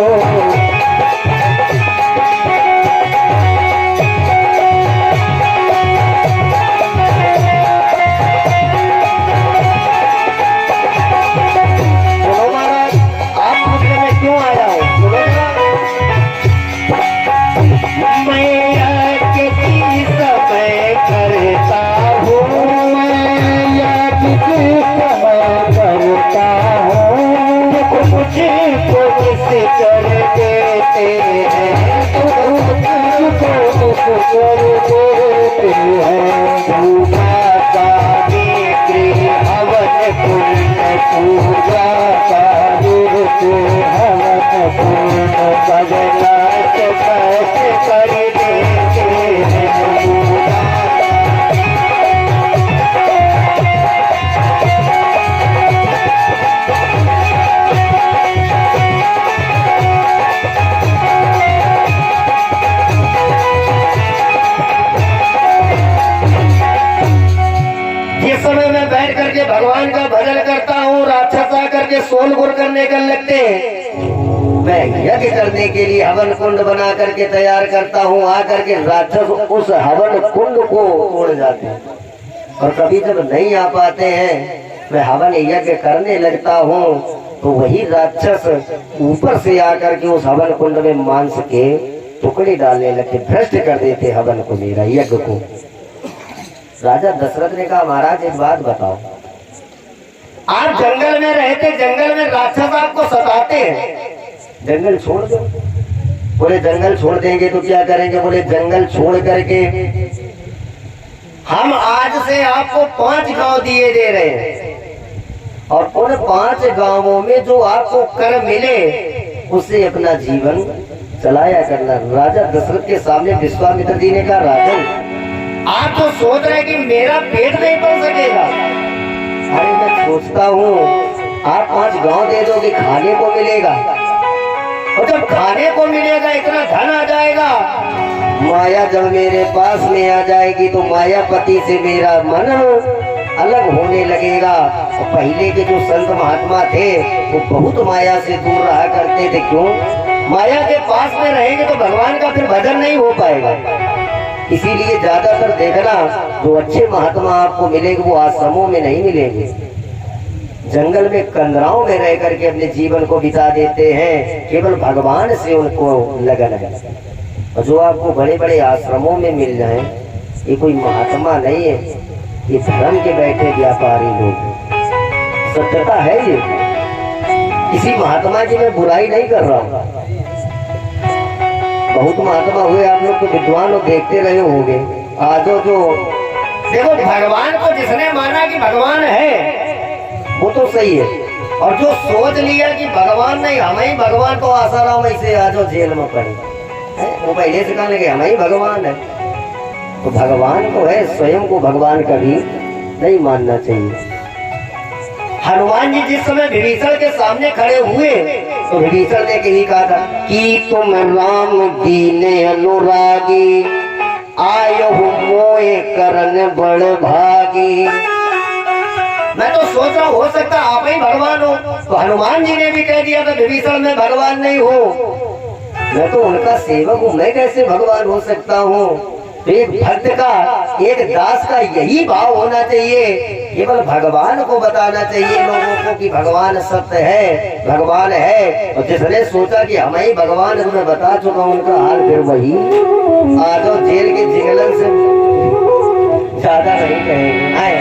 कर देते हैं, कर देते हैं। भूखा पानी गृह हवन पुण्य पूजा करते हवन पुण्य बदला कर देते हैं। करके भगवान का भजन करता हूँ, राक्षस आकर के सोल गुर करने कर लगते हैं। मैं यज्ञ करने के लिए हवन कुंड बना करके तैयार करता हूँ, आकर के राक्षस उस हवन कुंड को तोड़ जाते हैं। और कभी जब नहीं आ पाते हैं मैं हवन यज्ञ करने लगता हूँ तो वही राक्षस ऊपर से आकर के उस हवन कुंड में मांस के टुकड़े डालने लगे, भ्रष्ट कर देते हवन को, मेरा यज्ञ को। राजा दशरथ ने कहा महाराज एक बात बताओ, आप जंगल में रहते, जंगल में राक्षस आपको सताते हैं, जंगल छोड़ दो। बोले जंगल छोड़ देंगे तो क्या करेंगे? बोले जंगल छोड़ करके हम आज से आपको 5 गांव दिए दे रहे हैं, और उन 5 गांवों में जो आपको कर मिले उससे अपना जीवन चलाया करना। राजा दशरथ के सामने विश्वामित्र जी ने कहा राजन, आप तो सोच रहे कि मेरा पेट नहीं पल सकेगा। अरे मैं सोचता हूँ आप 5 गांव दे दोगे, खाने को मिलेगा, और जब खाने को मिलेगा इतना धन आ जाएगा, माया जब मेरे पास में आ जाएगी तो मायापति से मेरा मन अलग होने लगेगा। और पहले के जो संत महात्मा थे वो बहुत माया से दूर रहा करते थे। क्यों? माया के पास में रहेंगे तो भगवान का फिर भजन नहीं हो पाएगा। इसीलिए ज्यादातर देखना जो अच्छे महात्मा आपको मिलेंगे वो आश्रमों में नहीं मिलेंगे, जंगल में कंदराओं में रह करके अपने जीवन को बिता देते हैं, केवल भगवान से उनको लगन है। और जो आपको बड़े बड़े आश्रमों में मिल जाए ये कोई महात्मा नहीं है, ये धर्म के बैठे व्यापारी लोग। सत्यता है ये, किसी महात्मा की मैं बुराई नहीं कर रहा हूँ। बहुत महात्मा हुए आप लोग तो विद्वान और देखते रहे होंगे। आज जो देखो भगवान को जिसने माना कि भगवान है वो तो सही है, और जो सोच लिया कि भगवान नहीं हम ही भगवान, तो आसाराम ऐसे आज जेल में पड़े, वो पहले से कहने लगे हम ही भगवान है। तो भगवान को है, स्वयं को भगवान कभी नहीं मानना चाहिए। हनुमान जी जिस समय विभीषण के सामने खड़े हुए तो विभीषण ने यही कहा था कि तुम राम दीने अनुरागी, आयो मोए करन बड़ भागी। मैं तो सोच रहा हो सकता आप ही भगवान हो। तो हनुमान जी ने भी कह दिया था विभीषण मैं भगवान नहीं हूँ, मैं तो उनका सेवक हूँ, मैं कैसे भगवान हो सकता हूँ। तो एक भक्त का, एक दास का यही भाव होना चाहिए, केवल भगवान को बताना चाहिए लोगों को कि भगवान सत्य है, भगवान है। और जिसने सोचा कि हम ही भगवान, मैं बता चुका हूँ उनका हाल फिर वही आज जेल के जिगलन से ज्यादा नहीं कहेंगे। आए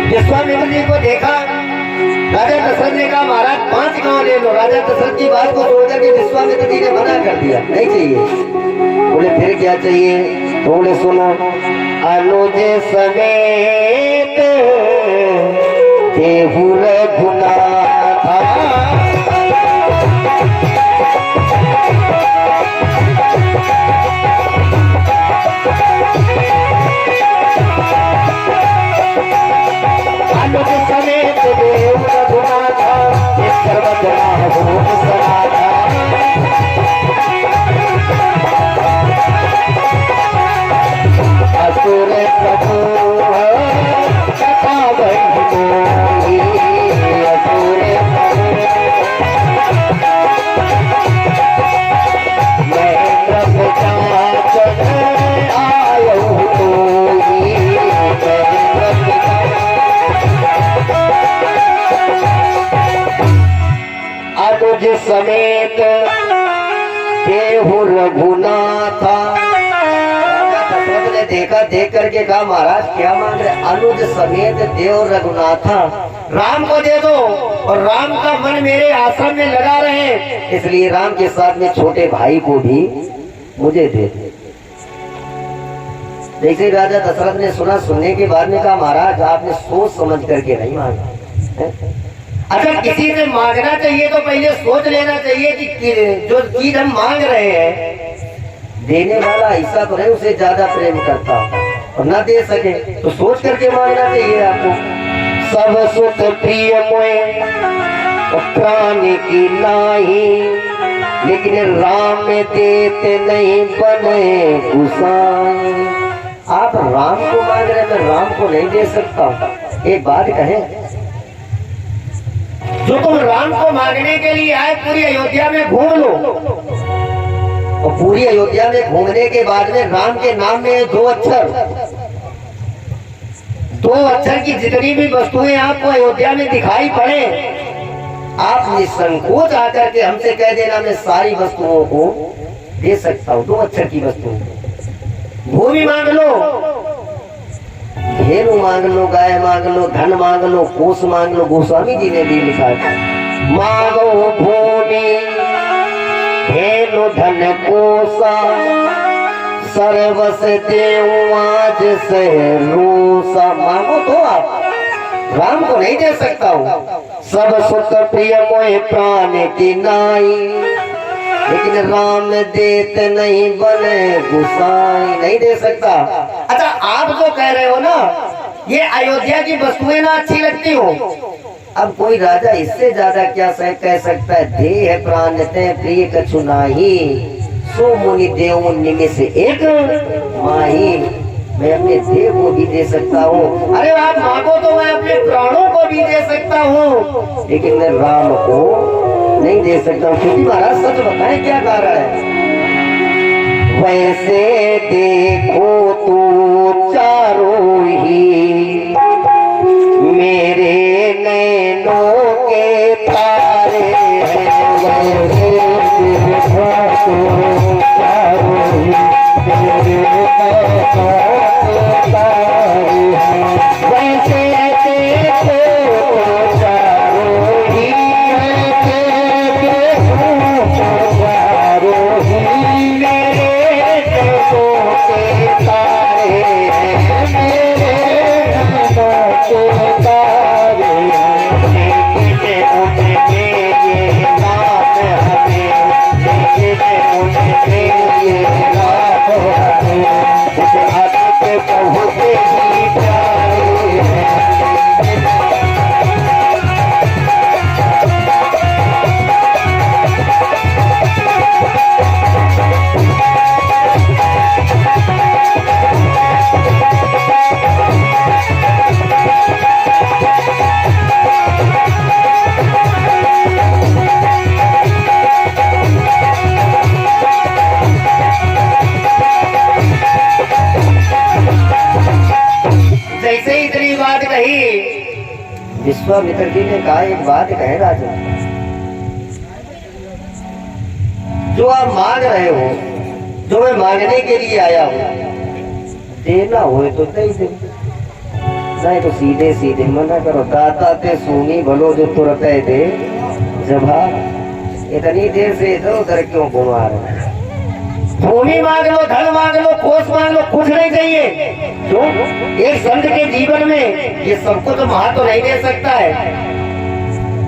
विश्वामित्र जी को देखा, राजा दशरथ ने कहा महाराज 5 गांव ले लो। राजा दशरथ की बात को छोड़कर के विश्वामित्र जी ने मना कर दिया, नहीं चाहिए। बोले फिर क्या चाहिए? तो बोले सुनो, अनुज समेत देहु रघुनाथ, अनुज समेत देहु रघुनाथ, सर्वजना भूत सनाथा। असुर समूह कथा बही, असुर महेंद्र प्रजापत आयो तोहि, अनुज समेत देहु रघुनाथा। ने देखा, देख करके कहा महाराज क्या मांग रहे? अनुज समेत देव रघुनाथा, राम को दे दो, और राम का मन मेरे आश्रम में लगा रहे, इसलिए राम के साथ में छोटे भाई को भी मुझे दे दे। जैसे राजा दशरथ ने सुना, सुनने के बाद में कहा महाराज आपने सोच समझ करके नहीं मांगा। अगर किसी से मांगना चाहिए तो पहले सोच लेना चाहिए कि जो चीज हम मांग रहे हैं देने वाला ऐसा तो नहीं उसे ज्यादा प्रेम करता, और न दे सके तो सोच करके मांगना चाहिए आपको। सब सुख प्रिय मोए प्राण की नाही, लेकिन राम देते नहीं बने गुसाई। आप राम को मांग रहे, मैं राम को नहीं दे सकता। एक बात कहें, जो तुम राम को मांगने के लिए आए पूरी अयोध्या में घूम लो, और पूरी अयोध्या में घूमने के बाद में राम के नाम में 2 अक्षर की जितनी भी वस्तुएं आपको अयोध्या में दिखाई पड़े आप निसंकोच आकर के हमसे कह देना मैं सारी वस्तुओं को दे सकता हूँ। 2 अक्षर की वस्तु, भूमि मांग लो, धेनु मांग लो, गाय मांग लो, धन मांग लो, कोष मांग लो। गोस्वामी जी ने भी लिखा है, मांगो भूमि धेनु धन कोसा, सर्वस देव आज से रूसा। मांगो तो आप, राम को नहीं दे सकता हूँ। सब सुख प्रिय मोह प्राण की नाई, लेकिन राम देत नहीं बने गुसाई। नहीं दे सकता। अच्छा, आप जो कह रहे हो ना ये अयोध्या की वस्तुएं ना अच्छी लगती हो, अब कोई राजा इससे ज्यादा क्या कह सकता है। देह प्राण ते प्रिय कछु नाही, सो मुनि देव निमिष एक माही। मैं अपने देह को भी दे सकता हूँ। अरे आप मांगो तो मैं अपने प्राणों को भी दे सकता हूँ, लेकिन मैं राम को नहीं दे सकता हूँ। क्योंकि महाराज सच बताएं क्या कारण है। वैसे देखो तू चारों ही मेरे नैनों के तारे हैं। वैसे देखो तू चारों ही मेरे नैनों के तारे हैं। वैसे देखो चारों ही विश्वामित्र जी ने कहा, एक बात कहे राजा, जो आप मांग रहे हो, जो मैं मांगने के लिए आया हूँ, देना हो तो दे दे, नहीं तो सीधे सीधे मना करो। दाता ते सुनी भलो जो तुरंत दे जवाब। इतनी देर से इधर उधर क्यों घुमा रहे। भूमि मांग लो, धन मांग लो, कोष मांग लो, कुछ नहीं चाहिए। क्यों? एक संत के जीवन में ये सबको तो महा तो नहीं दे सकता है।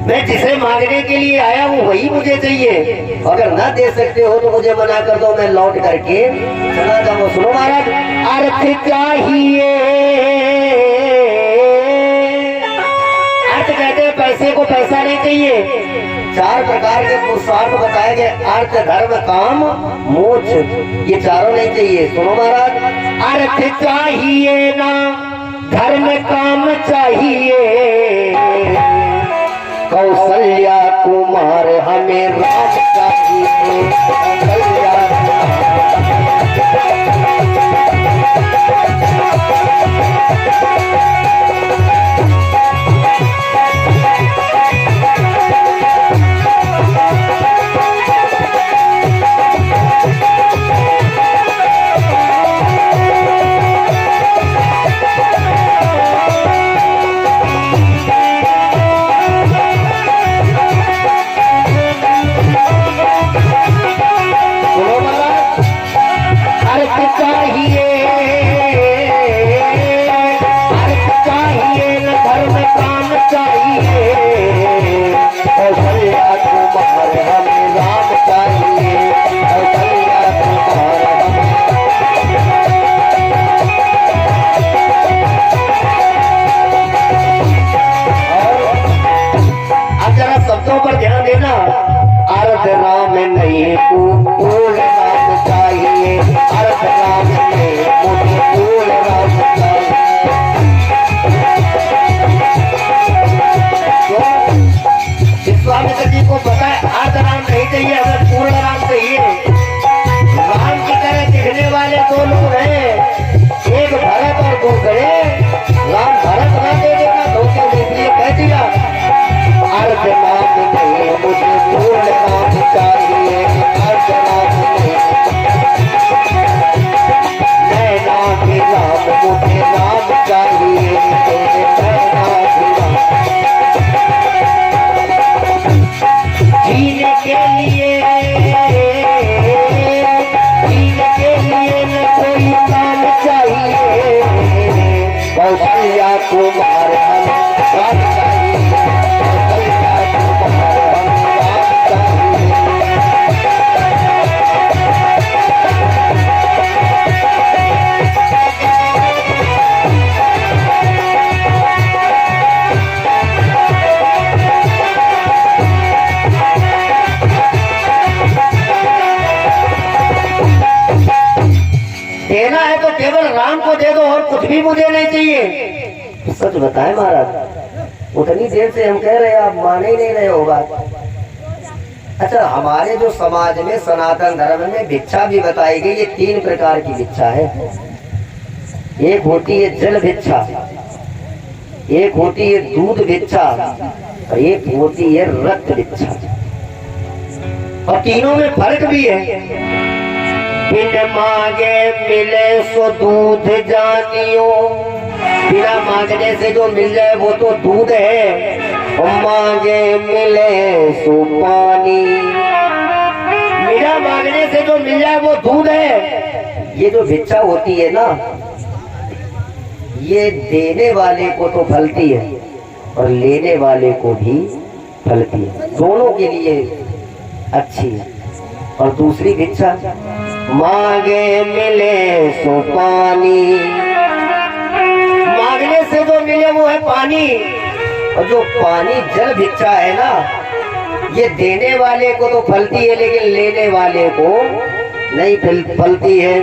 मैं जिसे मांगने के लिए आया हूँ वही मुझे चाहिए। अगर ना दे सकते हो तो मुझे मना कर दो, मैं लौट करके चला जाऊँ। सुनो महाराज, अर्थ चाहिए, अर्थ कहते हैं पैसे को पैसा नहीं चाहिए। 4 प्रकार के पुरुषार्थ बताए गए, अर्थ धर्म काम मोक्ष, ये चारों नहीं चाहिए। सुनो महाराज, अर्थ चाहिए ना धर्म काम चाहिए, कौशल्या कुमार हमें राम चाहिए। कौशल्या राम भरत ना दे देना, धोखे दे दिए, कह दिया अर्थ नाम नहीं। तुम्हारे हम काम चाहिए, कविता तुम्हारे हम काम चाहिए। देना है तो केवल राम को दे दो और कुछ भी मुझे नहीं चाहिए। सच बताएं महाराज, उतनी देर से हम कह रहे हैं, आप मान ही नहीं रहे हो बात। अच्छा, हमारे जो समाज में सनातन धर्म में भिक्षा भी बताई गई, ये 3 प्रकार की भिक्षा है। एक होती है जल भिक्षा, एक होती है दूध भिक्षा और एक होती है रक्त भिक्षा। और तीनों में फर्क भी है। बिन मांगे मिले सो दूध जानियो, बिना मांगने से जो मिल जाए वो तो दूध है, और मांगे मिले सो पानी, बिना मांगने से जो मिल जाए वो दूध है। ये जो भिक्षा होती है ना, ये देने वाले को तो फलती है और लेने वाले को भी फलती है, दोनों के लिए अच्छी है। और दूसरी भिक्षा, मांगे मिले सो पानी, मांगने से जो मिले वो है पानी। और जो पानी जल भिक्षा है ना, ये देने वाले को तो फलती है लेकिन लेने वाले को नहीं फलती है।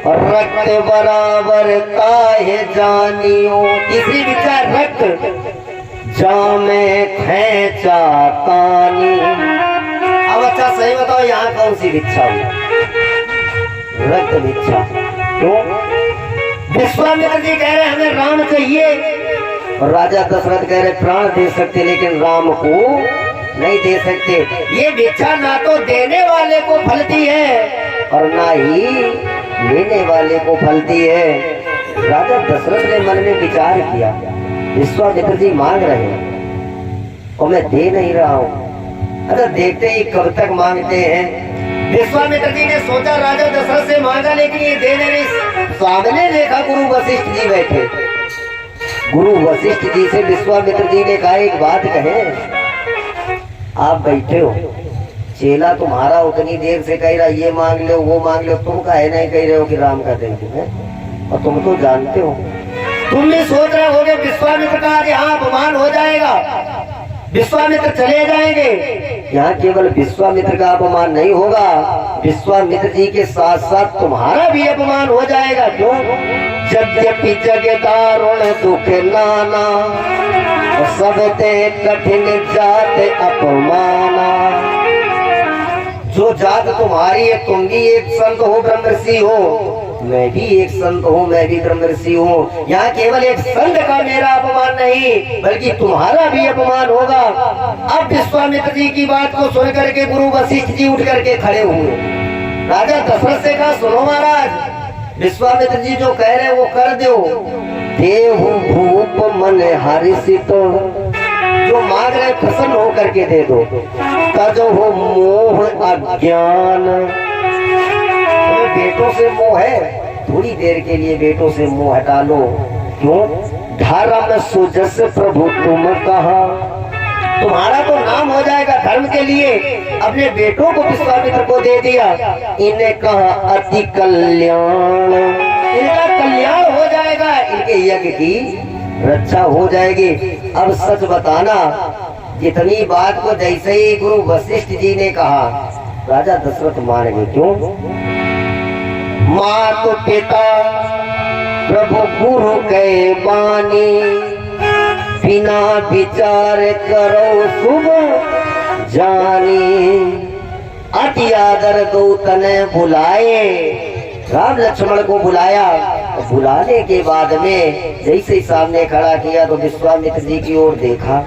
और रक्त बराबर काहे जानियो, तीसरी भिक्षा रक्त, जामे खेचा कानी। अब अच्छा सही बताओ, यहाँ कौन सी भिक्षा हुई? रक्त भिक्षा। क्यों? विश्वामित्र जी कह रहे हमें राम चाहिए, और राजा दशरथ कह रहे प्राण दे सकते लेकिन राम को नहीं दे सकते। ये भिक्षा ना तो देने वाले को फलती है और ना ही लेने वाले को फलती है। राजा दशरथ ने मन में विचार किया, विश्वामित्र जी मांग रहे हैं और मैं दे नहीं रहा हूँ, अच्छा देखते ही कब तक मांगते हैं। विश्वामित्र जी ने सोचा राजा दशरथ से मांगा लेकिन ये दे नहीं। सामने देखा गुरु वशिष्ठ जी बैठे। गुरु वशिष्ठ जी से विश्वामित्र जी ने कहा, एक बात कहे, आप बैठे हो, चेला तुम्हारा उतनी देर से कह रहा ये मांग लो वो मांग लो, तुम काहे नहीं कह रहे हो कि राम का दे दो? और तुम तो जानते हो, तुम भी सोच रहे होगे विश्वामित्र का आज यहाँ अपमान हो जाएगा, विश्वामित्र चले जाएंगे। यहाँ केवल विश्वामित्र का अपमान नहीं होगा, विश्वामित्र जी के साथ साथ तुम्हारा भी अपमान हो जाएगा। क्यों? यद्यपि जग दारुण दुख नाना, सबते कठिन जात अपमाना। जो जात तुम्हारी है, तुम भी एक संत हो, ब्रह्मर्षि हो, मैं भी एक संत हूँ, मैं भी ब्रह्मर्षि हूँ। यहाँ केवल एक संत का मेरा अपमान नहीं बल्कि तुम्हारा भी अपमान होगा। अब विश्वामित्र जी की बात को सुन करके गुरु वशिष्ठ जी उठ करके खड़े हुए। राजा दशरथ से कहा, सुनो महाराज, विश्वामित्र जी जो कह रहे वो कर दो। देहु भूप मन हर्षित, जो मांग रहे प्रसन्न हो करके दे दो। तजो हो मोह अज्ञान, बेटों से मोह है, थोड़ी देर के लिए बेटों से मोह हटा लो। क्यों? धर्म सुजस प्रभु तुम कहा, तुम्हारा तो नाम हो जाएगा धर्म के लिए। अपने बेटों को विश्वामित्र को दे दिया, इन्हें कहा अति कल्याण, इनका कल्याण हो जाएगा, इनके यज्ञ की रक्षा हो जाएगी। अब सच बताना, जितनी बात को जैसे ही गुरु वशिष्ठ जी ने कहा, राजा दशरथ मान गए। क्यों? मात पिता प्रभु गुरु के बानी, बिना विचार करो शुभ जानी। अति आदर दो तने बुलाए, राम लक्ष्मण को बुलाया। बुलाने के बाद में जैसे ही सामने खड़ा किया तो विश्वामित्र जी की ओर देखा,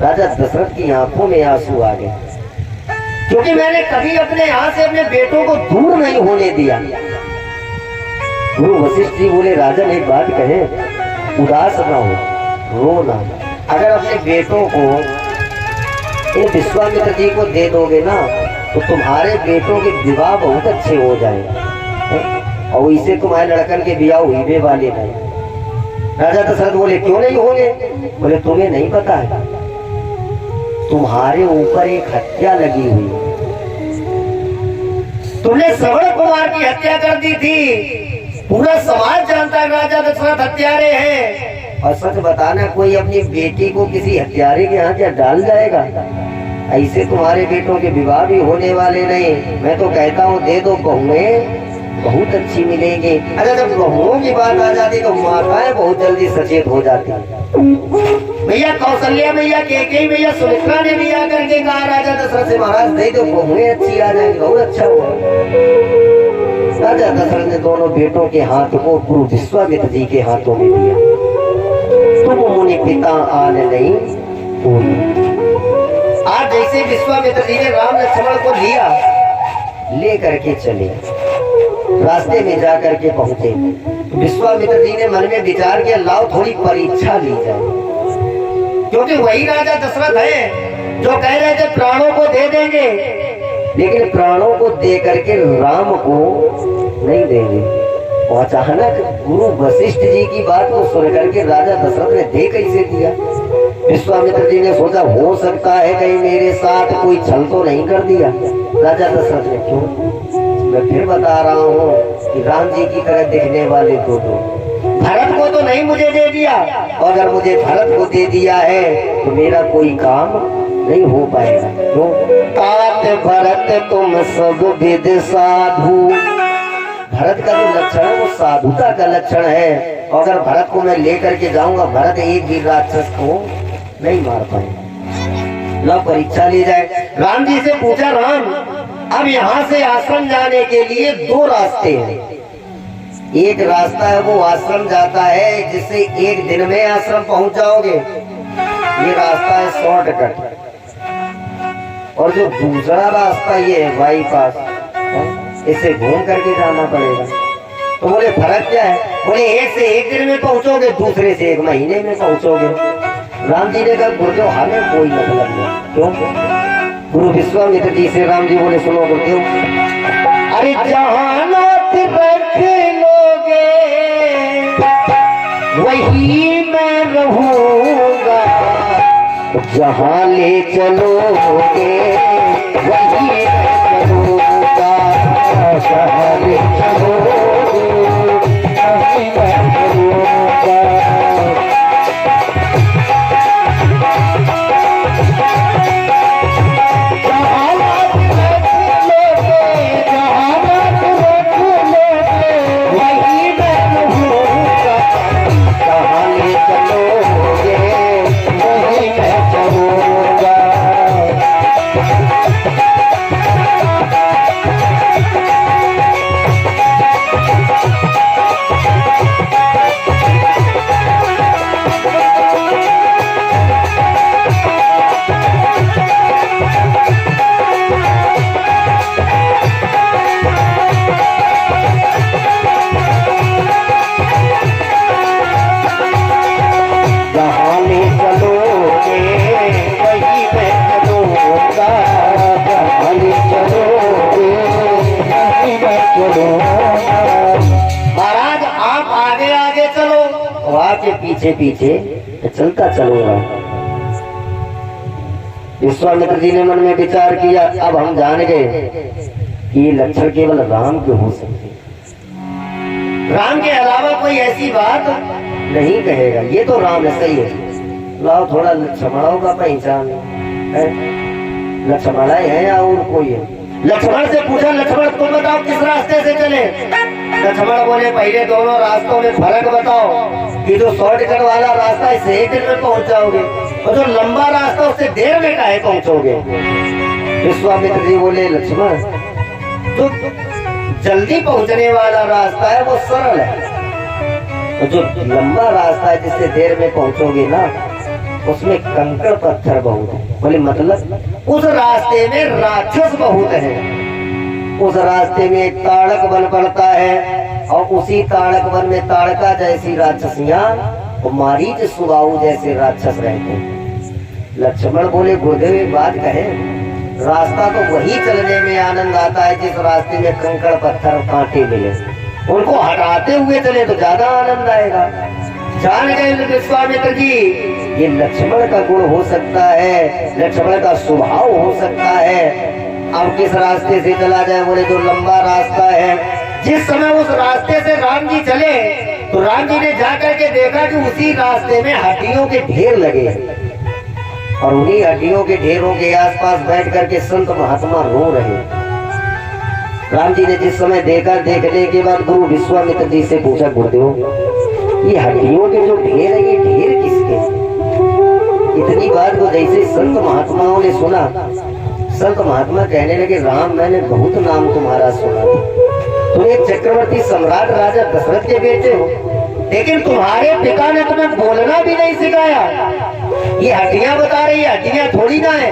राजा दशरथ की आंखों में आंसू आ गए, क्योंकि मैंने कभी अपने यहाँ से अपने बेटों को दूर नहीं होने दिया। गुरु वशिष्ठ जी बोले, राजन एक बात कहे, उदास ना हो, रो ना। अगर अपने बेटों को इन विश्वामित्र जी को दे दोगे ना तो तुम्हारे बेटों के विवाह बहुत अच्छे हो जाएंगे, और इसे तुम्हारे लड़कन के ब्याह हुई वाले नहीं। राजा दशरथ बोले क्यों नहीं होंगे? बोले तुम्हें नहीं पता है, तुम्हारे ऊपर एक हत्या लगी हुई है। तुमने श्रवण कुमार की हत्या कर दी थी। पूरा समाज जानता है राजा दशरथ हत्यारे हैं। और सच बताना, कोई अपनी बेटी को किसी हत्यारे के यहाँ क्या डाल जाएगा? ऐसे तुम्हारे बेटों के विवाह भी होने वाले नहीं। मैं तो कहता हूँ दे दो बहुएं, बहुत अच्छी मिलेंगी। अच्छा, जब बहुओं की बात आ जाती तो माताएं बहुत जल्दी सचेत हो जाती। भैया कौशल्या भैया, केकई भैया, सुमित्रा ने भी आकर के कहा राजा दशरथ से, महाराज दे दो बहुएं अच्छी आ जाएंगी, बहुत अच्छा हुआ। राजा दशरथ ने दोनों बेटों के हाथ को गुरु विश्वामित्र जी के हाथों में दिया। तुम मुनि पिता आन नहीं पूरी। आज जैसे विश्वामित्र जी ने राम लक्ष्मण को लिया, ले करके चले, रास्ते में जा करके पहुंचे। विश्वामित्र जी ने मन में विचार किया, लाओ थोड़ी परीक्षा ली जाए, क्योंकि वही राजा दशरथ है जो कह रहे थे प्राणों को दे देंगे, लेकिन प्राणों को दे करके राम को नहीं देंगे। और अचानक गुरु वशिष्ठ जी की बात को सुन करके राजा दशरथ ने दे कैसे दिया? विश्वामित्र जी ने सोचा हो सकता है कहीं मेरे साथ कोई छल तो नहीं कर दिया। राजा दशरथ ने क्यों? मैं फिर बता रहा हूँ कि राम जी की तरह दिखने वाले दो भरत को तो नहीं मुझे दे दिया, और अगर मुझे भरत को दे दिया है तो मेरा कोई काम नहीं हो पाएगा। क्यों? तात भरत तुम सब विद साधु। भरत का जो लक्षण है वो साधुता का लक्षण है। और अगर भरत को मैं लेकर के जाऊंगा, भरत एक भी राक्षस को नहीं मार पाएगा। लो परीक्षा ली जाए। राम जी से पूछा, राम अब यहाँ से आश्रम जाने के लिए दो रास्ते हैं। एक रास्ता है वो आश्रम जाता है जिससे एक दिन में आश्रम पहुंच जाओगे, ये रास्ता है शॉर्टकट। और जो दूसरा रास्ता ये है बाईपास, इसे घूम करके जाना पड़ेगा। तो बोले फर्क क्या है? बोले एक से एक दिन में पहुंचोगे, दूसरे से एक महीने में पहुंचोगे। राम जी ने कहा गुरुदेव हमें कोई मतलब नहीं। क्यों? गुरु विश्वामित्र जी से राम जी बोले सुनो गुरुदेव, अरे जहाँ नाथ रख लोगे वही मैं रहूंगा, जहाँ ले चलोगे वही मैं चलूंगा, जहाँ ले चलोगे वही मैं चलूंगा। महाराज आप आगे आगे चलो, आपके पीछे पीछे चलता चलूंगा। विश्वामित्र जी ने मन में विचार किया, अब हम जान गए कि ये लक्षण केवल राम के हो सकते, राम के अलावा कोई ऐसी बात नहीं कहेगा। ये तो राम है, सही है। लाओ थोड़ा लक्ष्मणों का पहचान है, लक्ष्मण है या और कोई है? लक्ष्मण से पूछा, लक्ष्मण तुम बताओ किस रास्ते से चले? लक्ष्मण बोले पहले दोनों रास्तों में फर्क बताओ। ये जो शॉर्टकट वाला रास्ता है इसे एक दिन में पहुंच जाओगे, और जो लंबा रास्ता उससे देर में काहे पहुंचोगे? विश्वामित्र जी बोले लक्ष्मण जो जल्दी पहुंचने वाला रास्ता है वो सरल है, और जो लंबा रास्ता है जिससे देर में पहुंचोगे ना उसमें कंकड़ पत्थर बहुत है। बोले मतलब? उस रास्ते में राक्षस बहुत है, उस रास्ते में एक ताड़क वन पड़ता है, और उसी ताड़क वन में ताड़का जैसी राक्षसियां और मारीच सुबाहु जैसे राक्षस रहते हैं। लक्ष्मण बोले गुरुदेव बात कहे, रास्ता तो वही चलने में आनंद आता है जिस रास्ते में कंकड़ पत्थर कांटे मिले, उनको हटाते हुए चले तो ज्यादा आनंद आएगा। जान गए विश्वामित्र जी ये लक्ष्मण का गुण हो सकता है, लक्ष्मण का स्वभाव हो सकता है। अब किस रास्ते से चला जाए, बोले जो लंबा रास्ता है। जिस समय उस रास्ते से राम जी चले तो राम जी ने जाकर के देखा कि उसी रास्ते में हड्डियों के ढेर लगे और उन्हीं हड्डियों के ढेरों के आसपास बैठ करके संत महात्मा रो रहे। राम जी ने जिस समय देखा, देखने के बाद गुरु विश्वामित्र जी से पूछा, गुरुदेव ये हड्डियों के जो ढेर है ये ढेर किसके? इतनी बात को जैसे संत महात्माओं ने सुना, संत महात्मा कहने लगे, राम मैंने बहुत नाम तुम्हारा सुना, तुम एक चक्रवर्ती सम्राट राजा दशरथ के बेटे हो, लेकिन तुम्हारे पिता ने तुम्हें बोलना भी नहीं सिखाया। ये हड्डियां बता रही है, हड्डियां थोड़ी ना है।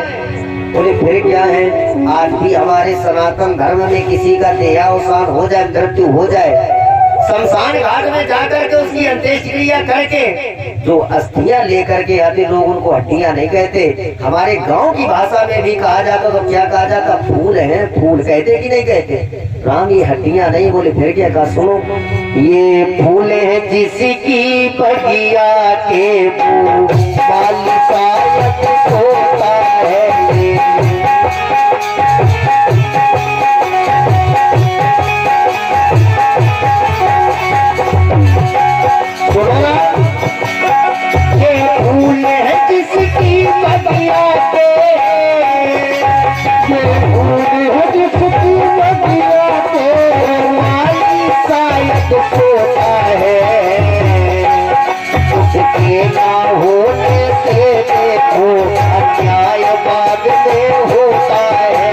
बोले फिर क्या है? आज भी हमारे सनातन धर्म में किसी का देहावसान हो जाए, मृत्यु हो जाए, शमशान घाट में जाकर के उसकी अंत्येष्टि क्रिया करके जो अस्थियां लेकर के आते, लोग उनको हड्डियां नहीं कहते। हमारे गांव की भाषा में भी कहा जाता तो क्या कहा जाता? फूल है, फूल कहते कि नहीं कहते? राम ये हड्डियां नहीं। बोले फिर क्या कहा? सुनो, ये फूल है जिसकी बगिया के माली शायद होता है। ये फूल है जिसकी बगिया के, ये फूल है जिसकी बगिया के माली शायद होता है। उसके ना होने से देखो अन्याय बाद में होता है।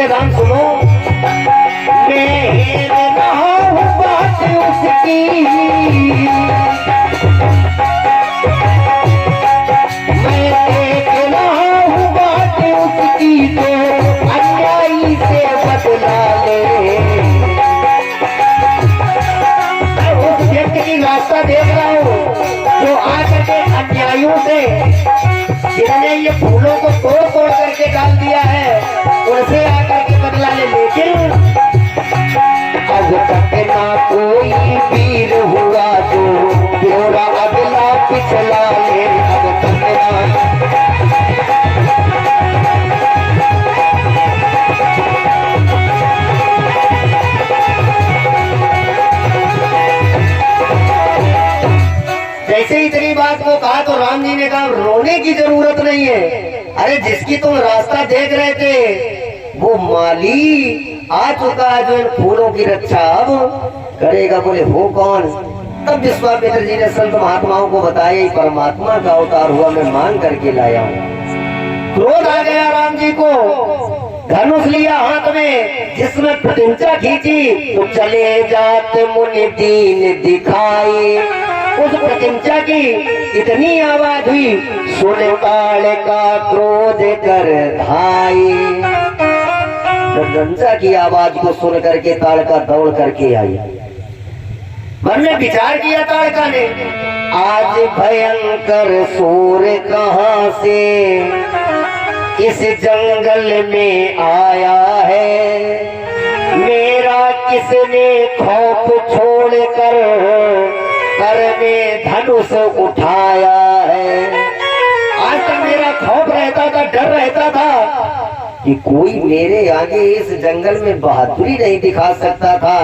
राम सुनो, मैं रहा हूँ बात उसकी, मैं देख रहा हूँ बात उसकी, तो अन्यायी से बदला ले। मैं उस व्यक्ति की रास्ता देख रहा हूँ जो आकर के अन्यायियों से, जिन्होंने ये फूलों को तोड़ तोड़ करके डाल दिया है, उनसे आकर के बदला ले। लेकिन अब तक ना कोई वीर हुआ जो प्योरा अगला पिछला ले। अब तक ना जैसे इतनी बात को कहा तो राम जी ने कहा, रोने की जरूरत नहीं है। अरे जिसकी तुम रास्ता देख रहे थे वो माली आ चुका है जो इन फूलों की रक्षा अब करेगा। बोले हो कौन? तब विश्वामित्र जी ने संत महात्माओं को बताया, परमात्मा का अवतार हुआ, मैं मांग करके लाया हूँ। क्रोध आ गया राम जी को, धनुष लिया हाथ में, जिसमें प्रतिज्ञा खींची तो चले जाते मुनि दीन दिखाई। उस प्रतिज्ञा की इतनी आवाज हुई, सुन काल का क्रोध कर धाई। प्रतिज्ञा की आवाज को सुन करके ताड़का दौड़ करके आई। मन में विचार किया ताड़का ने, आज भयंकर शोर कहां से इस जंगल में आया है। मेरा किसने खौफ छोड़कर कर में धनुष उठाया है। आज तक मेरा खौफ रहता था, डर रहता था कि कोई मेरे आगे इस जंगल में बहादुरी नहीं दिखा सकता था,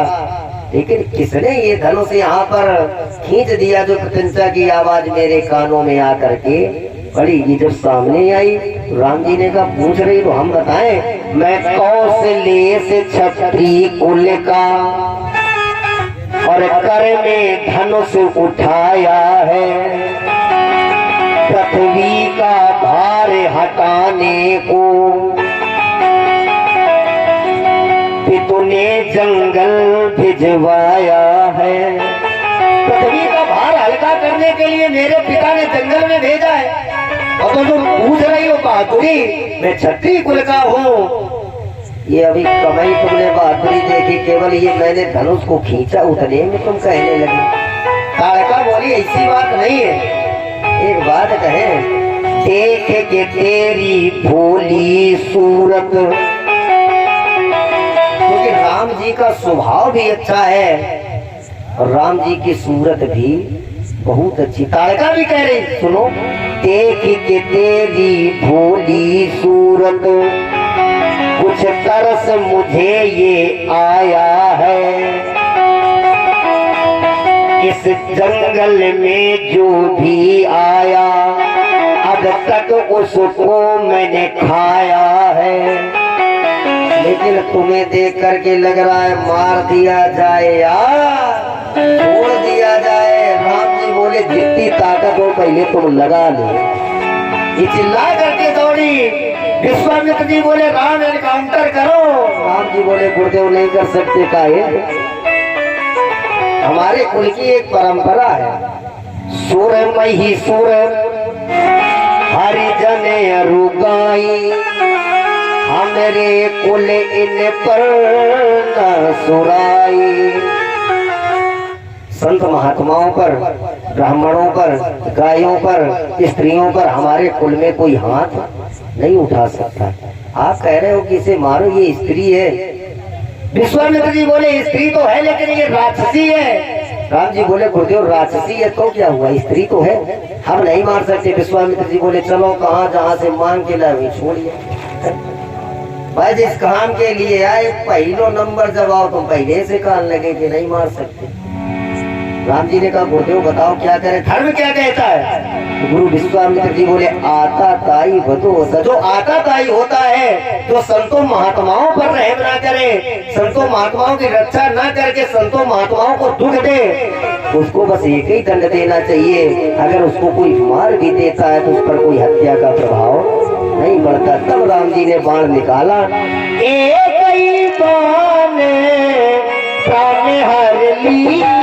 लेकिन किसने ये धनुष यहाँ पर खींच दिया जो प्रतिज्ञा की आवाज मेरे कानों में आकर के पड़ी। ये जब सामने आई राम जी ने कहा, पूछ रही तो हम बताएं। मैं कौशल्य से क्षत्रिय कुल का और कर में धनुष उठाया है। पृथ्वी का भार हटाने को तूने जंगल भिजवाया है। पृथ्वी का मारने के लिए मेरे पिता ने जंगल में भेजा है, और तो तुम पूछ रही हो बहादुरी, मैं छत्री कुल का हूँ। ये अभी कमाई तुमने बहादुरी देखी, केवल ये मैंने धनुष को खींचा उतने में तुम कहने लगी। ताड़का बोली ऐसी बात नहीं है, एक बात कहे, देख के तेरी भोली सूरत, क्योंकि राम जी का स्वभाव भी अच्छा है और राम जी की सूरत भी बहुत अच्छी। ताड़का भी कह रही, सुनो, देख के तेरी भोली सूरत, कुछ तरस मुझे ये आया है, इस जंगल में जो भी आया अब तक उसको मैंने खाया है, लेकिन तुम्हें देख करके लग रहा है मार दिया जाए यार, छोड़ दिया जाए। राम जी बोले जितनी ताकत हो पहले तुम लगा लो। ये चिल्ला करके दौड़ी। विश्वामित्र जी बोले राम एनकाउंटर करो। राम जी बोले गुरुदेव नहीं कर सकते, काहे? हमारे कुल की एक परंपरा है, सुर मही सुर हरिजन रुगाई, हमरे कुल इन पर न सुराई। संत महात्माओं पर, ब्राह्मणों पर, गायों पर, स्त्रियों पर हमारे कुल में कोई हाथ नहीं उठा सकता। आप कह रहे हो कि इसे मारो, ये स्त्री है। विश्वामित्र जी बोले स्त्री तो है लेकिन ये राक्षसी है। राम जी बोले गुरुदेव राक्षसी है तो क्या हुआ, स्त्री तो है, हम नहीं मार सकते। विश्वामित्र जी बोले चलो कहाँ जहाँ से मांग के लाए छोड़िए भाई, जिस काम के लिए आए पहलो नंबर जवाब तुम पहले से कहने लगे कि नहीं मार सकते। राम जी ने कहा गुरुदेव बताओ क्या करें, धर्म क्या कहता है? तो गुरु विश्वामित्र जी बोले आता ताई बतो, जो आता ताई होता है जो संतों महात्माओं पर रहम ना करे, संतों महात्माओं की रक्षा ना करके संतों महात्माओं को दुख दे, उसको बस एक ही दंड देना चाहिए। अगर उसको कोई मार भी देता है तो उस पर कोई हत्या का प्रभाव नहीं पड़ता। तब राम जी ने बाण निकाला, एक ही बाण प्राण हर लीला,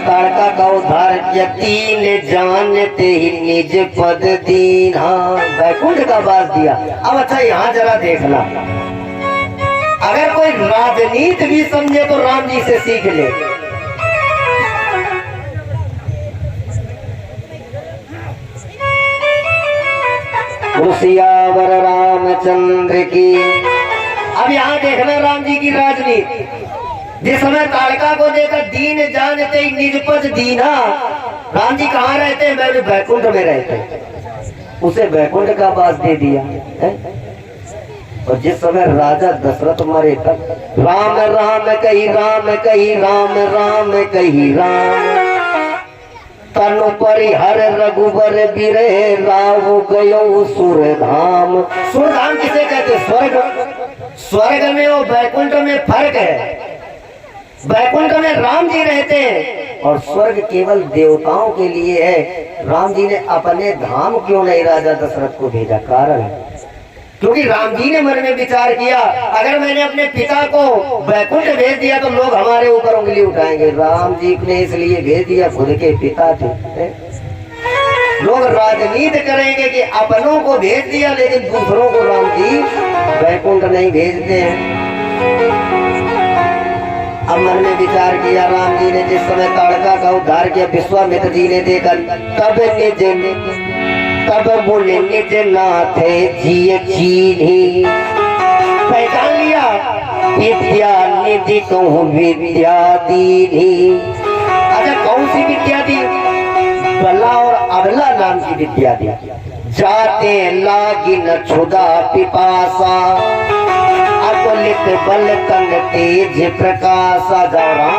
ताड़का का उद्धार किया। तीन जानते ही निज पद दीना, वैकुंठ का वास दिया। अब अच्छा यहाँ जरा देखना, अगर कोई राजनीति भी समझे तो राम जी से सीख ले। सियावर रामचंद्र की। अब यहाँ देखना राम जी की राजनीति। जिस समय ताड़का को देखा दीन जानते ही निज पद दीना, राम जी कहाँ रहते हैं? मैं वैकुंठ में रहते हैं, उसे वैकुंठ का वास दे दिया है। और जिस समय राजा दशरथ मरे तब राम राम कही राम कही राम राम कही राम, तनु परिहर रघुबर बिरे राव गयो सुरधाम। सुरधाम किसे कहते? स्वर्ग। स्वर्ग में और वैकुंठ में फर्क है। वैकुंठ में राम जी रहते हैं और स्वर्ग केवल देवताओं के लिए है। राम जी ने अपने धाम क्यों नहीं राजा दशरथ को भेजा? कारण क्योंकि राम जी ने मन में विचार किया, अगर मैंने अपने पिता को वैकुंठ भेज दिया तो लोग हमारे ऊपर उंगली उठाएंगे। राम जी ने इसलिए भेज दिया, खुद के पिता थे। लोग राजनीति करेंगे कि अपनों को भेज दिया लेकिन दूसरों को राम जी वैकुंठ नहीं भेजते हैं। अब मन में विचार किया राम जी ने जिस समय ताड़का का उद्धार किया विश्वामित्र जी ने देखा तब बोले निज नाथे जिय चीन्ही पहचान लिया विद्या निधि कहूँ विद्या दीनी। अच्छा कौन सी विद्या दी? बला और अबला नाम की विद्या दी। जाते लागी न क्षुदा पिपासा अकुलित बल तंग तेज प्रकाशा। जाओ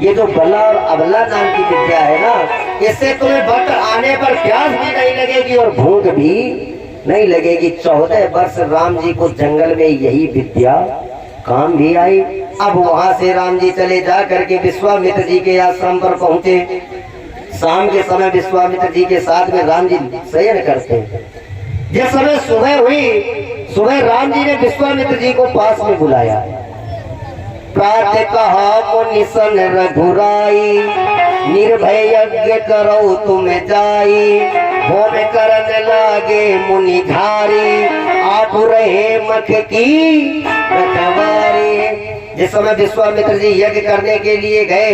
ये जो बला और अबला नाम की विद्या है ना, इससे तुम्हें वक्त आने पर प्यास भी नहीं लगेगी और भूख भी नहीं लगेगी। 14 वर्ष राम जी को जंगल में यही विद्या काम भी आई। अब वहां से राम जी चले जा करके विश्वामित्र जी के आश्रम पर पहुंचे। शाम के समय विश्वामित्र जी के साथ में राम जी शयन करते हैं। जिस समय सुबह हुई, सुबह राम जी ने विश्वामित्र जी को पास में बुलाया। प्रातः कहा मुनि सन रघुराई निर्भय यज्ञ करो तुम जाई। होम करने लागे मुनि धारी आप रहे मख की रखवारी। जिस समय विश्वामित्र जी यज्ञ करने के लिए गए,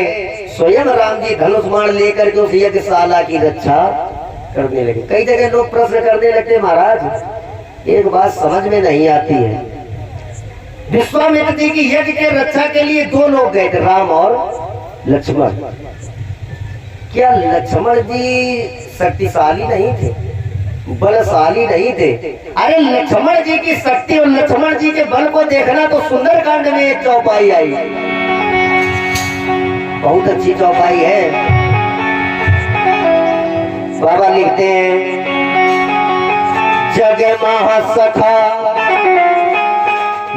स्वयं राम जी धनुष बाण लेकर के उस यज्ञशाला की रक्षा करने लगे। कई जगह लोग प्रश्न करने लगते महाराज एक बात समझ में नहीं आती है। विश्वामित्र जी की यज्ञ के रक्षा के लिए 2 लोग गए थे, राम और लक्ष्मण। क्या लक्ष्मण जी शक्तिशाली नहीं थे, बलशाली नहीं थे? अरे लक्ष्मण जी की शक्ति और लक्ष्मण जी के बल को देखना तो सुंदरकांड में एक चौपाई आई, बहुत अच्छी चौपाई है। बाबा लिखते हैं जग महासखा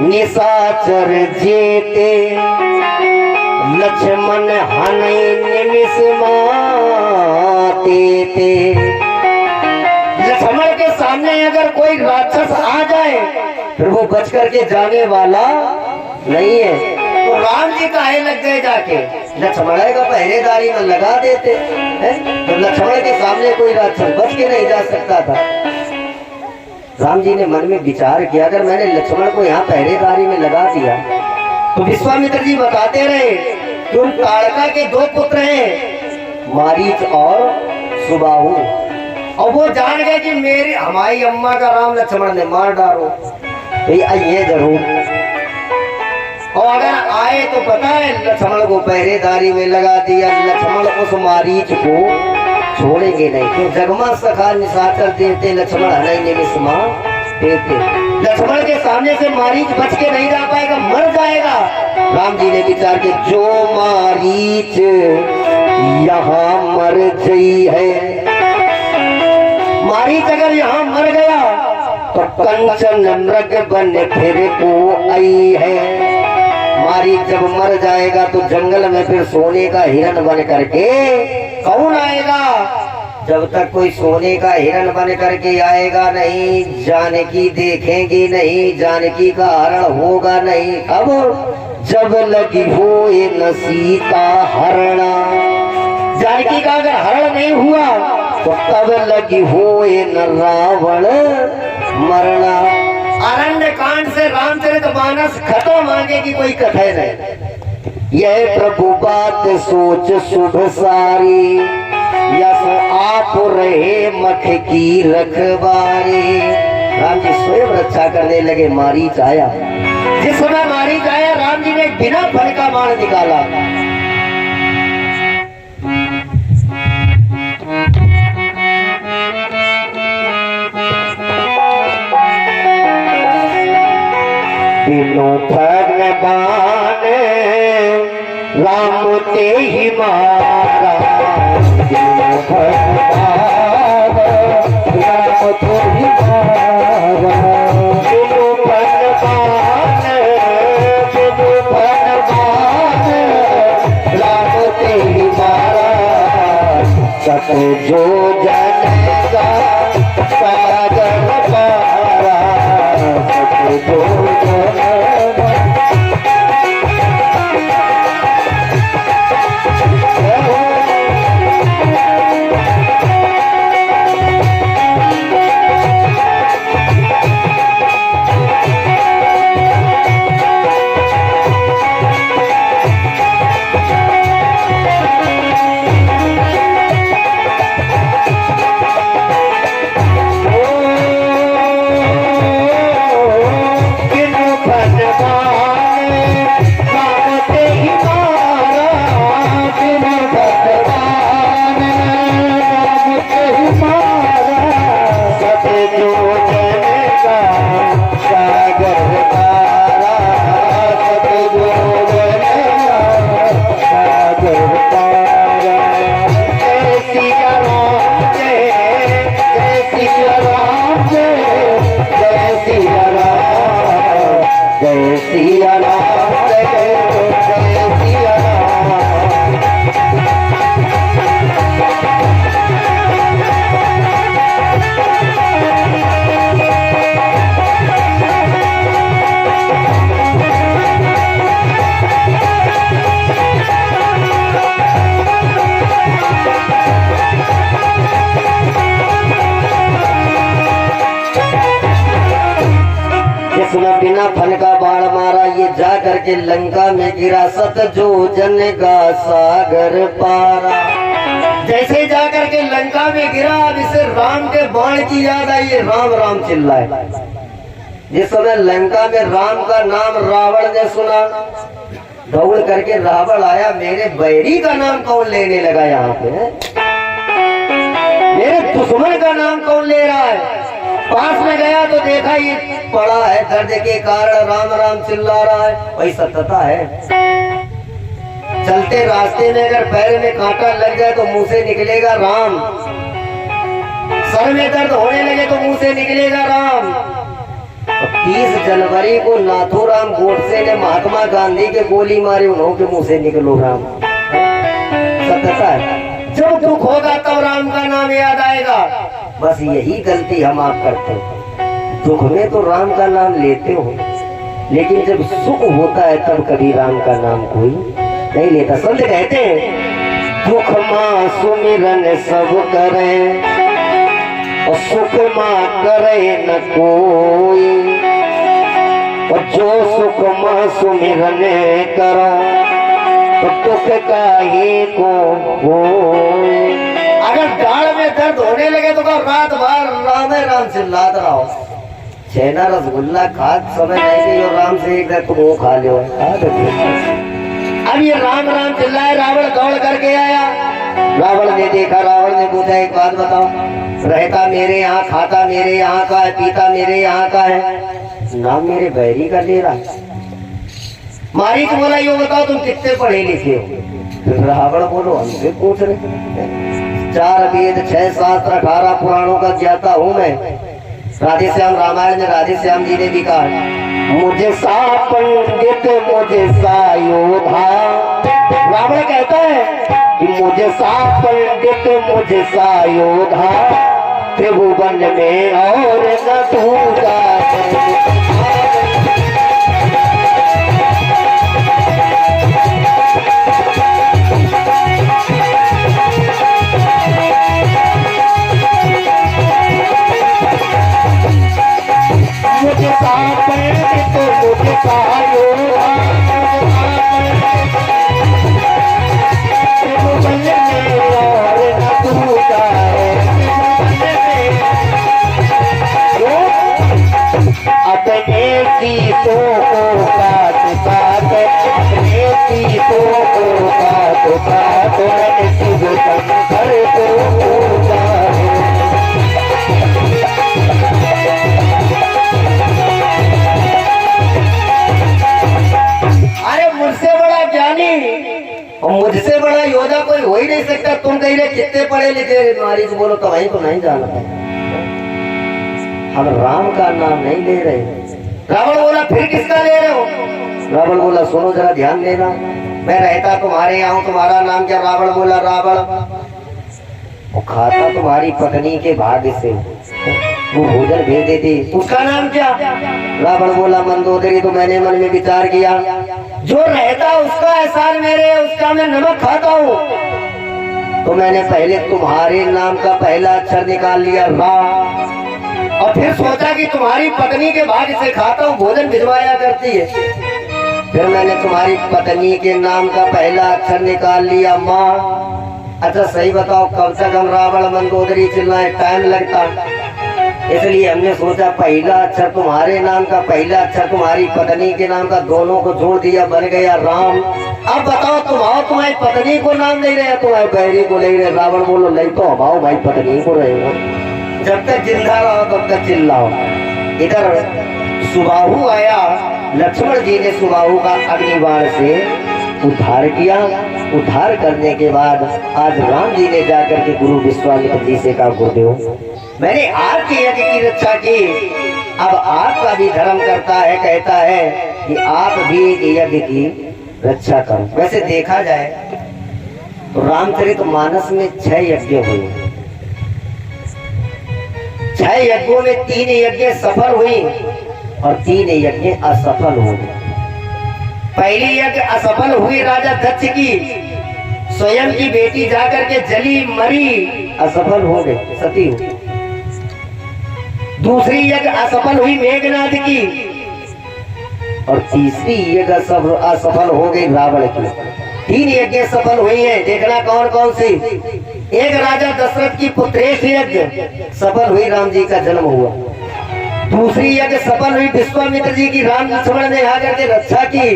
निशाचर जेते लक्ष्मण हनै निमिष माते ते। लक्ष्मण के सामने अगर कोई राक्षस आ जाए फिर वो बच करके जाने वाला नहीं है। तो राम जी काहे लग गए जाके लक्ष्मण का पहरेदारी में लगा देते हैं। तो लक्ष्मण के सामने कोई राक्षस बच के नहीं जा सकता था। राम जी ने मन में विचार किया अगर मैंने लक्ष्मण को यहाँ पहरेदारी में लगा दिया तो विश्वामित्र जी बताते रहे कि उन ताड़का के 2 पुत्र हैं मारीच और सुबाहु, और वो जान गए कि मेरी हमारी अम्मा का राम लक्ष्मण ने मार डालो तो आइए जरूर। और अगर आए तो पता है लक्ष्मण को पहरेदारी में लगा दिया। लक्ष्मण उस मारीच को छोड़ेंगे नहीं क्यों जगमा सखा निशाचर देते लक्ष्मण हनै निमिष देते। लक्ष्मण के सामने से मारीच बच के नहीं जा पाएगा, मर जाएगा। राम जी ने विचार किया जो मारीच यहाँ मर गई है, मारीच अगर यहाँ मर गया तो कंचन मृग बन फिर को आई है। मारीच जब मर जाएगा तो जंगल में फिर सोने का हिरण बन करके कौन आएगा? जब तक कोई सोने का हिरण बन करके आएगा नहीं, जानकी देखेंगी नहीं, जानकी का हरण होगा नहीं। अब जब लगी हो ये न सीता हरणा, जानकी का अगर हरण नहीं हुआ तो तब लगी हो ये न रावण मरना। अरण्य कांड से रामचरितमानस खत्म, आगे की कोई कथा नहीं। यह प्रभु बात सोच शुभ सारी यस आप रहे मख की रखवारी। राम जी स्वयं रक्षा करने लगे। मारीच आया, जिस समय मारीच आया राम जी ने बिना फल का बाण निकाला। तीनों भगवान राम ते ही मारा, तीनों भगवान राम ते ही मारा। तीनों भगवान राम ते ही मारा। सत जो जनेगा सागर पारा, सत जो सेना फन का बाण मारा, ये जा करके लंका में गिरा, सत जो जन का सागर पारा। जैसे जा करके लंका में गिरा, अब इसे राम के बाण की याद आई, ये राम राम चिल्लाए। जिस समय लंका में राम का नाम रावण ने सुना, दौड़ करके रावण आया, मेरे बैरी का नाम कौन लेने लगा यहाँ पे, मेरे दुश्मन का नाम कौन ले रहा है। पास में गया तो देखा ये पड़ा है, दर्द के कारण राम राम चिल्ला रहा है। वही सत्यता है, चलते रास्ते में अगर पैर में कांटा लग जाए तो मुंह से निकलेगा राम, सर में दर्द होने लगे तो मुंह से निकलेगा राम। 30 जनवरी को नाथूराम गोडसे ने महात्मा गांधी के गोली मारी, उन्होंने मुंह से निकलो राम। सत्यता है, जब दुख होगा तब राम का नाम याद आएगा। बस यही गलती हम आप करते हैं, दुख में तो राम का नाम लेते हो, लेकिन जब सुख होता है तब कभी राम का नाम कोई नहीं लेता। संत कहते हैं, दुख मां सुमिरन सब करें और सुख मां करे न कोई, और जो सुख मां सुमिरन करो तो दुख काहे को होए। अगर गाड़ में दर्द होने लगे तो रात भर राम राम चिल्लाते रहो। छेना रसगुल्ला खाद समय नहीं और राम से एक तुम वो खा लो। अब ये राम राम चिल्लाए, रावण दौड़ करके आया। रावण ने देखा, रावण ने पूछा, एक बात बताओ, रहता मेरे यहाँ, खाता मेरे यहाँ का है, पीता मेरे यहाँ का है, नाम मेरे बैरी का ले रहा है। मारीच बोला, यो बताओ तुम कितने पढ़े लिखे हो। रावण बोलो, हमसे पूछ रहे, 4 वेद 6 शास्त्र 18 पुराणों का ज्ञाता हूँ मैं। राधेश्याम रामायण में राधेश्याम जी ने भी कहा, मुझे सा पंडित मुझे सा योधा। रावण कहता है कि मुझे सा पंडित मुझे सा योधा, त्रिभुवन में और न दूजा। मुझे सा पंडित मुझे सा योधा, त्रिभुवन में और न दूजा। अपने सीतों को काट काट, अपने सीतों को काट काट, मैंने शिव शंकर को पूजा है। अरे मुझसे बड़ा ज्ञानी और मुझसे बड़ा योद्धा कोई हो ही नहीं सकता। तुम कह रहे कितने पढ़े लिखे, मारी बोलो तो वही तो नहीं जाना है। हम राम का नाम नहीं ले रहे। रावण बोला, फिर किसका ले रहे हो। रावण बोला, सुनो जरा ध्यान देना, मैं रहता तुम्हारे यहाँ, तुम्हारा नाम क्या। रावण बोला, रावण। वो खाता तुम्हारी पत्नी के भाग्य से, वो भोजन भेज देती, उसका नाम क्या। रावण बोला, मंदोदरी। तो मैंने मन में विचार किया, जो रहता उसका एहसान मेरे, उसका मैं नमक खाता हूँ। तो मैंने पहले तुम्हारे नाम का पहला अक्षर निकाल लिया, रा, और फिर सोचा कि तुम्हारी पत्नी के भाग्य से खाता हूँ, भोजन भिजवाया करती है। फिर मैंने तुम्हारी पत्नी के नाम का पहला अक्षर निकाल लिया, माँ। अच्छा सही बताओ, कब तक हम रावण मंदोदरी चिल्लाए, टाइम लगता। इसलिए हमने सोचा पहला अक्षर तुम्हारे नाम का, पहला अक्षर तुम्हारी पत्नी के नाम का, दोनों को जोड़ दिया, बन गया राम। अब बताओ, तुम आओ, तुम्हारी पत्नी को नाम नहीं रहे, तुम्हारे बैरी को ले रहे। रावण बोलो, नहीं तो अभाव भाई पत्नी को रहेगा, जब तक जिंदा रहो तब तक चिल्लाओ। इधर सुबाहु आया, लक्ष्मण जी ने सुबाहु का अग्निबाण से उद्धार किया। उद्धार करने के बाद आज राम जी ने जाकर के गुरु विश्वामित्र जी से कहा, गुरुदेव मैंने आपके यज्ञ की रक्षा की, अब आपका भी धर्म करता है, कहता है कि आप भी यज्ञ की रक्षा करो। वैसे देखा जाए तो रामचरितमानस में 6 यज्ञ हुए। 6 यज्ञों में 3 यज्ञ सफल हुई और 3 यज्ञ असफल हो गए। पहली यज्ञ असफल हुई राजा दक्ष की, स्वयं की बेटी जाकर के जली मरी, असफल हो गई, सती हो। दूसरी यज्ञ असफल हुई मेघनाथ की, और तीसरी यज्ञ सब असफल हो गई रावण की। 3 यज्ञ सफल हुई हैं, देखना कौन कौन सी। एक राजा दशरथ की पुत्रेश यज्ञ सफल हुई, राम जी का जन्म हुआ। दूसरी यज्ञ सफल हुई विश्वामित्र जी की, राम लक्ष्मण ने आकर के रक्षा की।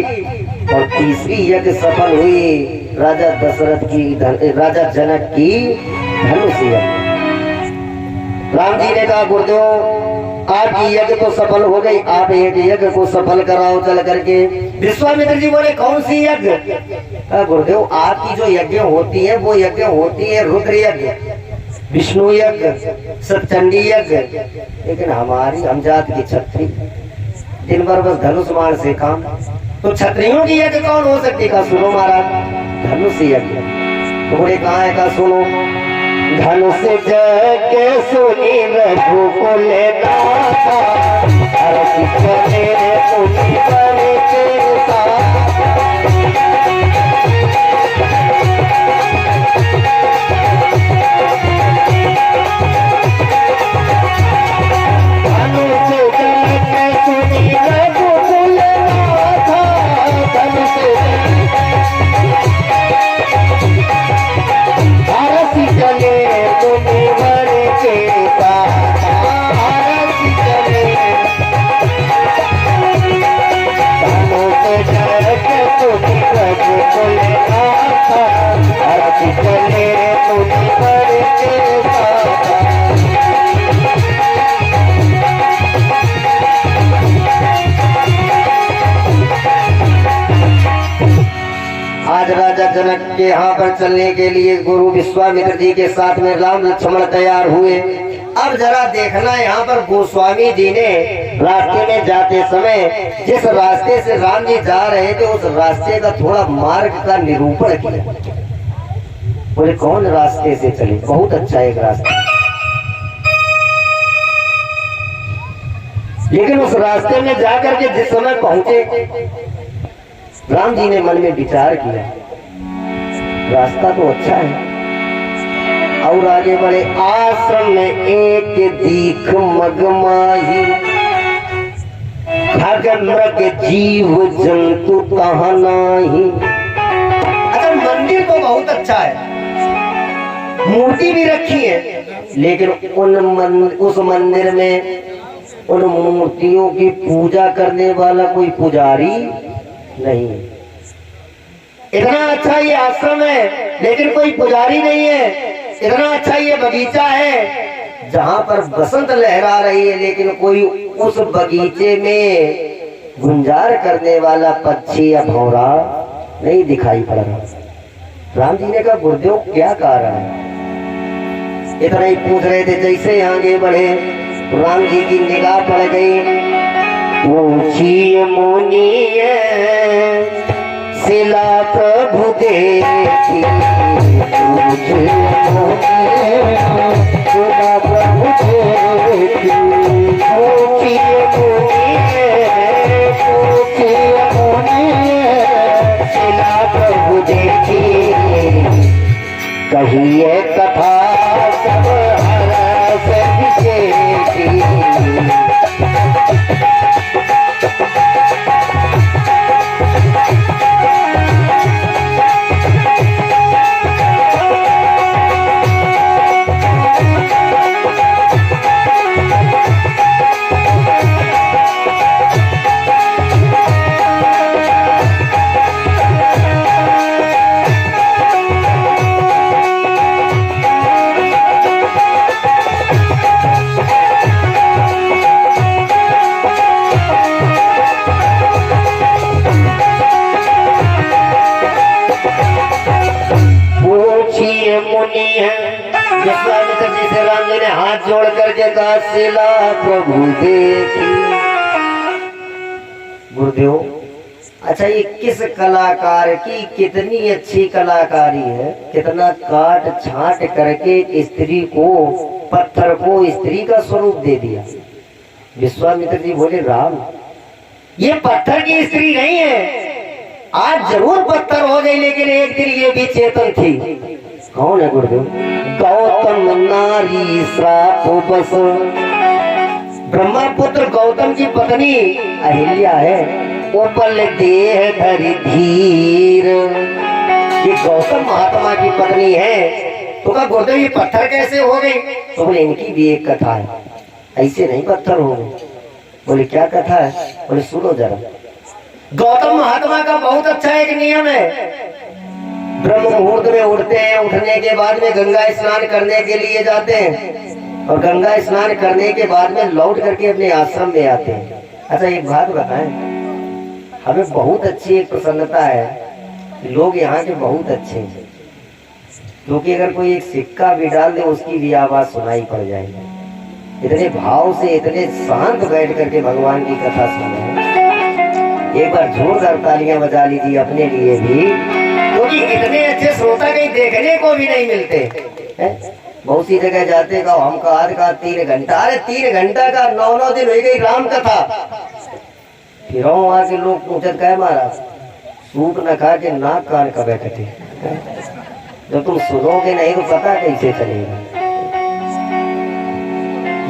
और तीसरी यज्ञ सफल हुई राजा दशरथ की, राजा जनक की धनुष यज्ञ। राम जी ने कहा गुरुदेव आपकी यज्ञ तो सफल हो गई, आप एक यज्ञ को सफल कराओ चल करके। विश्वामित्र जी बोले कौन सी यज्ञ? गुरुदेव आपकी जो यज्ञ होती है वो यज्ञ होती है रुद्र यज्ञ, विष्णु यज्ञ, सतचंडी यज्ञ। लेकिन हमारी हम जात की छत्री, दिन भर बस धनुष बाण से काम, तो छत्रियों की यज्ञ कौन हो सकती? का सुनो महाराज, धनुष यज्ञ। थोड़े कहाँ है का सुनो। धनुष जग सुनी रघुकुल नाथा, हरषि चले मुनि वर के साथ। धनुष जग सुनी रघुकुल नाथा, धनुष हरषि चले मुनिवर के साथ, हरषि चले। धनुष जग सुनी रघुकुल नाथा, हरषि चले मुनिवर के साथ। आज राजा जनक के यहाँ पर चलने के लिए गुरु विश्वामित्र जी के साथ में राम लक्ष्मण तैयार हुए। अब जरा देखना, यहाँ पर गोस्वामी जी ने रास्ते में जाते समय जिस रास्ते से राम जी जा रहे थे उस रास्ते का थोड़ा मार्ग का निरूपण किया। बोले कौन रास्ते से चले? बहुत अच्छा एक रास्ता, लेकिन उस रास्ते में जाकर के जिस समय पहुंचे राम जी ने मन में विचार किया रास्ता तो अच्छा है, और आगे बढ़े। आश्रम में एक दीख मगमाही, खग मृग जीव जंतु तहाँ नाही। अच्छा मंदिर तो बहुत अच्छा है, मूर्ति भी रखी है, लेकिन उस मंदिर में उन मूर्तियों की पूजा करने वाला कोई पुजारी नहीं। इतना अच्छा ये आश्रम है लेकिन कोई पुजारी नहीं है। इतना अच्छा ये बगीचा है जहाँ पर बसंत लहरा रही है, लेकिन कोई उस बगीचे में गुंजार करने वाला पक्षी या भौरा नहीं दिखाई पड़ रहा। राम जी ने कहा गुरुदेव क्या कारण है? इतना ही पूछ रहे थे, जैसे आगे बढ़े राम जी की निगाह पड़ गई। ऊंची मुनि शिला प्रभु देखी, शिला प्रभु देखी। ऊंची मुनि शिला प्रभु देखी, कहिए कथा सब हरष विशेषी। विश्वामित्र जी से राम जी ने हाथ जोड़ करके कहा शिला प्रभु देखी। गुरुदेव अच्छा ये किस कलाकार की कितनी अच्छी कलाकारी है, कितना काट छाट करके स्त्री को, पत्थर को स्त्री का स्वरूप दे दिया। विश्वामित्र जी बोले राम ये पत्थर की स्त्री नहीं है, आज जरूर पत्थर हो गई लेकिन एक दिन ये भी चेतन थी। कौन है गुरुदेव? गौतम नारी श्राप बस, ब्रह्मपुत्र गौतम की पत्नी अहिल्या है। उपल देह धरि धीर। ये गौतम महात्मा की पत्नी है। तो कहा गुरुदेव ये पत्थर कैसे हो गई? तो बोले इनकी भी एक कथा है, ऐसे नहीं पत्थर हो गए। बोले क्या कथा है? बोले सुनो जरा। गौतम महात्मा का बहुत अच्छा एक नियम है। ब्रह्म मुहूर्त में उठते हैं, उठने के बाद में गंगा स्नान करने के लिए जाते हैं और गंगा स्नान करने के बाद में लौट करके अपने आश्रम में आते हैं। अच्छा एक बात बताएं, हमें बहुत अच्छी एक प्रसन्नता है, लोग यहाँ के बहुत अच्छे हैं, क्योंकि अगर कोई एक सिक्का भी डाल दे उसकी भी आवाज सुनाई पड़ जाएगी। इतने भाव से, इतने शांत बैठ करके भगवान की कथा सुने। एक बार जोरदार तालियां बजा लीजिए अपने लिए भी, क्योंकि इतने अच्छे श्रोता कहीं देखने को भी नहीं मिलते हैं। बहुत सी जगह जाते का हम का आज का 3 घंटा, अरे 3 घंटा का 9 दिन हो गई राम कथा। फिर वहां से लोग पूछत कहे महाराज सूप न खा के नाक कान का बैठे, जब तुम सुनोगे नहीं तो पता कैसे चलेगा।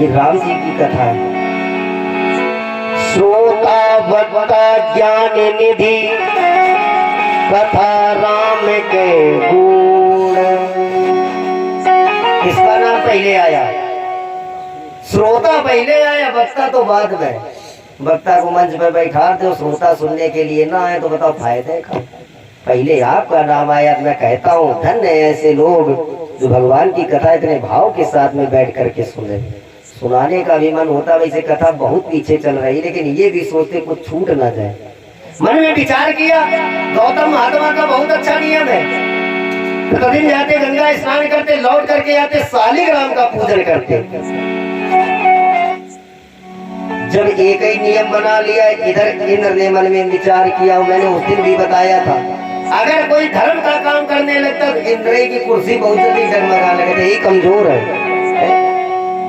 ये राम जी की कथा है। श्रोता बता ज्ञान निधि कथा राम के गुण। किसका नाम पहले आया? श्रोता पहले आया, वक्ता तो बाद में। वक्ता को मंच पर बैठा दो, श्रोता सुनने के लिए ना आए तो बताओ फायदे का। पहले आपका नाम आया। मैं कहता हूँ धन्य है ऐसे लोग जो भगवान की कथा इतने भाव के साथ में बैठ करके सुने। सुनाने का भी मन होता, वैसे कथा बहुत पीछे चल रही, लेकिन ये भी सोचते कुछ छूट ना जाए। मन में विचार किया, गौतम महात्मा का बहुत अच्छा नियम है। प्रतिदिन जाते गंगा स्नान करते, लौट करके आते शालिग्राम का पूजन करते। जब एक ही नियम बना लिया, इधर इंद्र ने मन में विचार किया, मैंने उस दिन भी बताया था, अगर कोई धर्म का काम करने लगता तो इंद्र की कुर्सी बहुत जल्दी डगमगा लगते, ये कमजोर है।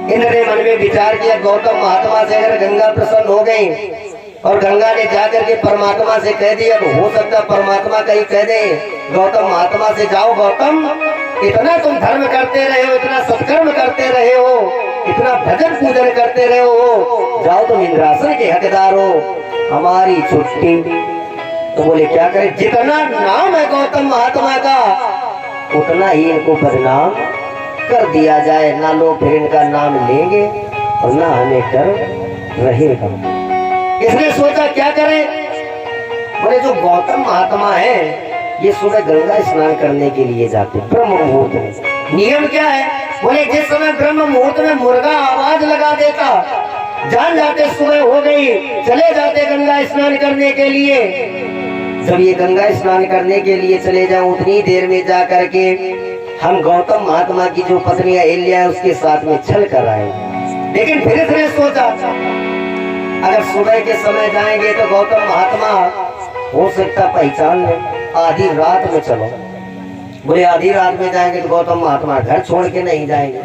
इंद्र ने मन में विचार किया, गौतम महात्मा से अगर गंगा प्रसन्न हो गई और गंगा ने जाकर के परमात्मा से कह दिया, तो हो सकता परमात्मा कहीं कह दे गौतम महात्मा से, जाओ गौतम इतना तुम धर्म करते रहे हो, इतना सत्कर्म करते रहे हो, इतना भजन पूजन करते रहे हो, जाओ तुम इंद्रासन के हकदार हो, हमारी छुट्टी। तो बोले क्या करें? जितना नाम है गौतम महात्मा का उतना ही इनको बदनाम कर दिया जाए, ना लोग फिर इनका नाम लेंगे और ना हमें डर रहेगा। इसने सोचा क्या करें? बोले जो गौतम महात्मा है ये सुबह गंगा स्नान करने के लिए जाते ब्रह्म मुहूर्त में। नियम क्या है? बोले जिस समय ब्रह्म मुहूर्त में मुर्गा आवाज लगा देता, जान जाते सुबह हो गई, चले जाते गंगा स्नान करने के लिए। जब ये गंगा स्नान करने के लिए चले जाए, उतनी देर में जा करके हम गौतम महात्मा की जो पत्नी अहिल्या है उसके साथ में छल कर आए। लेकिन फिर इसने सोचा अगर सुबह के समय जाएंगे तो गौतम महात्मा हो सकता पहचान ले, आधी रात में चलो। बोले आधी रात में जाएंगे तो गौतम महात्मा घर छोड़ के नहीं जाएंगे।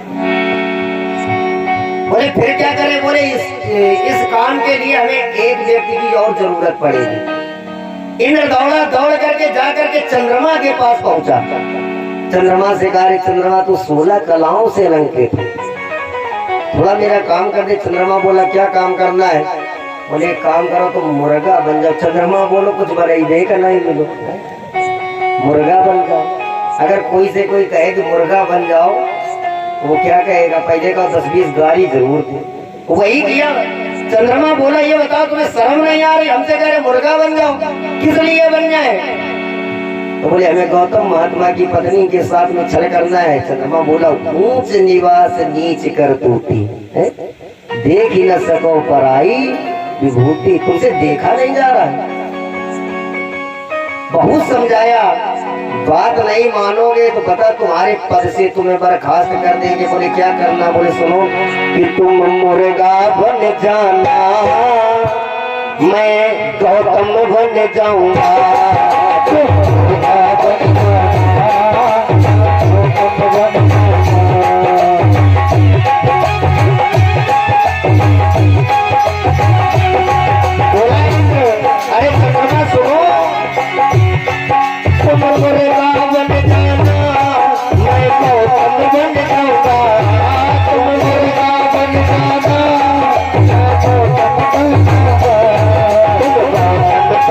बोले फिर क्या करें? बोले इस काम के लिए हमें एक व्यक्ति की और जरूरत पड़ेगी। इंद्र दौड़ करके जा करके चंद्रमा के पास पहुंचा। चंद्रमा से कहा, चंद्रमा तो 16 कलाओं से अलंकृत है, थोड़ा मेरा काम कर दे। चंद्रमा बोला क्या काम करना है? बोले काम करो तो मुर्गा बन जाओ। चंद्रमा बोलो कुछ बड़े देखा नहीं मिलो, मुर्गा बन जाओ। अगर कोई से कोई कहे कि मुर्गा बन जाओ तो वो क्या कहेगा? पहले का 10-20 गाड़ी जरूर थे। वही किया। चंद्रमा बोला ये बताओ तुम्हें शर्म नहीं आ रही? हमसे कह रहे मुर्गा बन जाओ, किस लिए बन जाए? तो बोले हमें गौतम महात्मा की पत्नी के साथ में छल करना है। चंद्रमा बोला ऊंच निवास नीच कर टूटी है, देख ही न सको पराई विभूति। तुमसे देखा नहीं जा रहा है। बहुत समझाया, बात नहीं मानोगे तो पता तुम्हारे पद से तुम्हें बर्खास्त कर देंगे। बोले क्या करना? बोले सुनो कि तुम मुर्गा बन जाना, मैं गौतम बन जाऊंगा। अरे चंद्रमा सुनो, तुम मुर्गा बन जाना, मैं गौतम बन जाऊंगा। तुम मुर्गा बन जाना, मैं गौतम बन जाऊंगा। तुम गौतम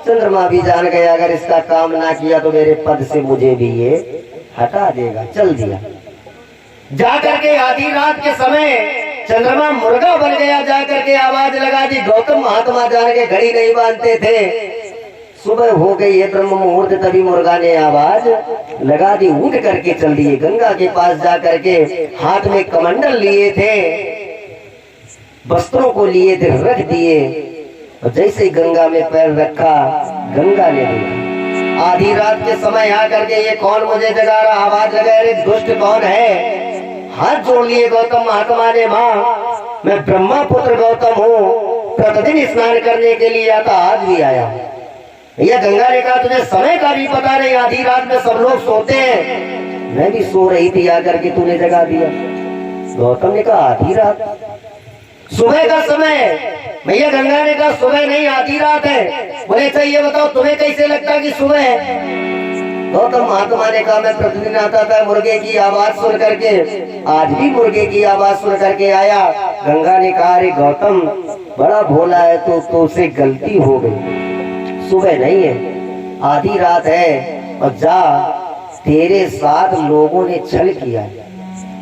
चंद्रमा भी जान गया अगर इसका काम ना किया तो मेरे पद से मुझे भी ये हटा देगा। चल दिया। जा करके आधी रात के समय चंद्रमा मुर्गा बन गया, जा करके आवाज लगा दी। गौतम महात्मा जान के घड़ी नहीं बांधते थे। सुबह हो गई है ब्रह्म मुहूर्त, तभी मुर्गा ने आवाज लगा दी। उठ करके चल दिए गंगा के पास, जा करके हाथ में कमंडल लिए थे, वस्त्रों को लिए थे, रख दिए। और जैसे ही गंगा में पैर रखा, गंगा ने देखा। आधी रात के समय आकर के ये कौन मुझे जगा रहा, आवाज लगा, अरे दुष्ट कौन है। हाथ जोड़ लिए गौतम महात्मा ने, माँ मैं ब्रह्मा पुत्र गौतम हूँ, प्रतिदिन स्नान करने के लिए आता, आज भी आया। भैया गंगा ने कहा तुझे समय का भी पता नहीं, आधी रात में सब लोग सोते हैं, मैं भी सो रही थी, आकर के तूने जगा दिया। गौतम ने कहा आधी रात, सुबह का समय। भैया गंगा ने कहा सुबह नहीं आधी रात है। बोले अच्छा ये बताओ तुम्हें कैसे लगता कि सुबह है। गौतम महात्मा ने कहा मैं प्रतिदिन आता था मुर्गे की आवाज सुन करके, आज भी मुर्गे की आवाज सुन करके आया। गंगा ने कहा अरे गौतम बड़ा भोला है तो उसे गलती हो गई, सुबह नहीं है आधी रात है। और जा तेरे साथ लोगों ने छल किया,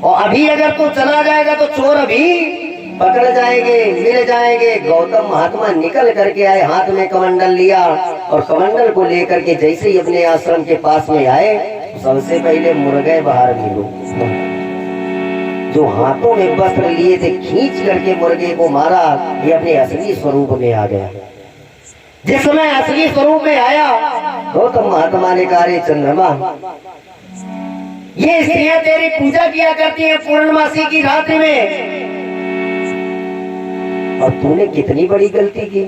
और अभी अगर तू चला जाएगा तो चोर अभी पकड़ जाएंगे, मिल जाएंगे। गौतम महात्मा निकल करके आए, हाथ में कमंडल लिया, और कमंडल को लेकर के जैसे ही अपने आश्रम के पास में आए, सबसे पहले मुर्गे बाहर गिरो। जो हाथों में वस्त्र लिए थे, खींच करके मुर्गे को मारा, ये अपने असली स्वरूप में आ गया। जिस समय असली स्वरूप में आया, गौतम महात्मा ने कहा रे चंद्रमा, ये स्त्रियां तेरी पूजा किया करती हैं पूर्णमासी की रात्रि में, और तूने कितनी बड़ी गलती की।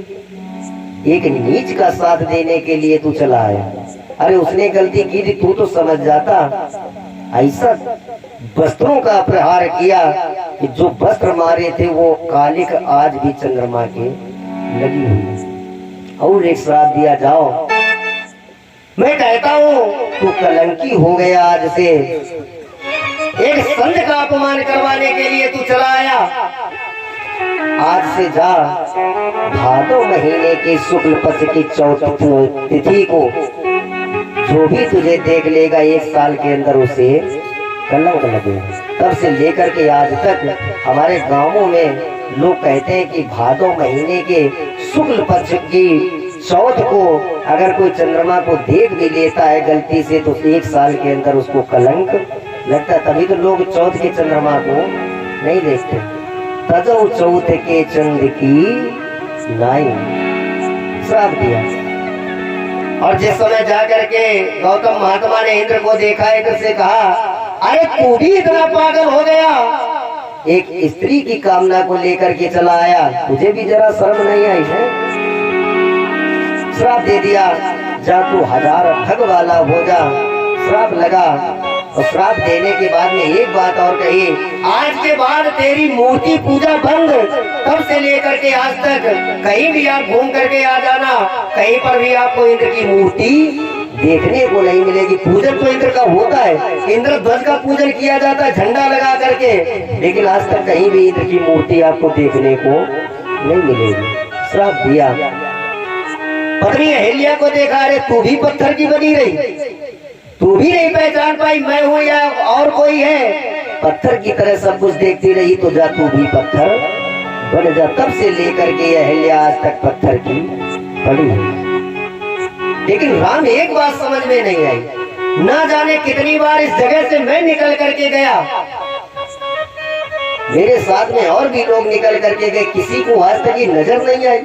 एक नीच का साथ देने के लिए तू चला आया। अरे उसने गलती की थी, तू तो समझ जाता। ऐसा वस्त्रों का प्रहार किया कि जो वस्त्र मारे थे वो कालिक आज भी चंद्रमा के लगी हुई। और एक श्राप दिया, जाओ मैं कहता हूँ तू कलंकी हो गया आज से। एक संत का अपमान करवाने के लिए तू चला आया, आज से जा भादो महीने की शुक्ल पक्ष की चौथी तिथि को जो भी तुझे देख लेगा, एक साल के अंदर उसे कलंक लगेगा। तब से लेकर के आज तक हमारे गांवों में लोग कहते हैं कि भादो महीने के शुक्ल पक्ष की चौथ को अगर कोई चंद्रमा को देख भी लेता है गलती से, तो एक साल के अंदर उसको कलंक लगता है। तभी तो लोग चौथ के चंद्रमा को नहीं देखते। तजो चौथ के चंद की नाई, श्राप दिया। और जिस समय जाकर के गौतम महात्मा ने इंद्र को देखा, इंद्र से कहा अरे तू भी इतना पागल हो गया, एक स्त्री की कामना को लेकर के चला आया, तुझे भी जरा शर्म नहीं आई है। श्राप दे दिया, जा तू हजार ठग वाला हो जा। श्राप लगा, और श्राप देने के बाद में एक बात और कही, आज के बाद तेरी मूर्ति पूजा बंद। तब से लेकर के आज तक कहीं भी आप घूम करके आ जाना, कहीं पर भी आपको इंद्र की मूर्ति देखने को नहीं मिलेगी। पूजन तो इंद्र का होता है, इंद्र ध्वज का पूजन किया जाता है झंडा लगा करके, लेकिन आज तक कहीं भी इंद्र की मूर्ति आपको देखने को नहीं मिलेगी। श्राप दिया। पत्नी अहिल्या को देखा, अरे तू भी पत्थर की बनी रही, तू भी नहीं पहचान पाई मैं हूँ या और कोई है, पत्थर की तरह सब कुछ देखती रही, तो जा तू भी पत्थर बन जा। तब से लेकर के अहिल्या आज तक पत्थर की पड़ी है। लेकिन राम एक बात समझ में नहीं आई, ना जाने कितनी बार इस जगह से मैं निकल करके गया, मेरे साथ में और भी लोग निकल करके गए, किसी को आज तक ये नजर नहीं आई,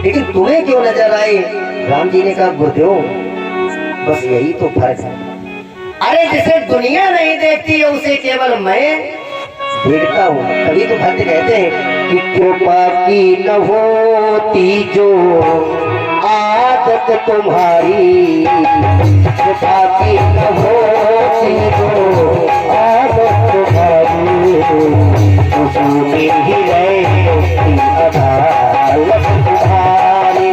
लेकिन तुम्हें क्यों नजर आई। राम जी ने कहा गुरुदेव बस यही तो फर्क है। अरे जिसे दुनिया नहीं देखती है उसे केवल मैं देखता हूँ। तभी तो भक्त कहते हैं कि कृपा की न होती जो आदत तुम्हारी, कृपा की न होती जो आदत तुम्हारी, उसमें ही रहती अदालत तुम्हारी,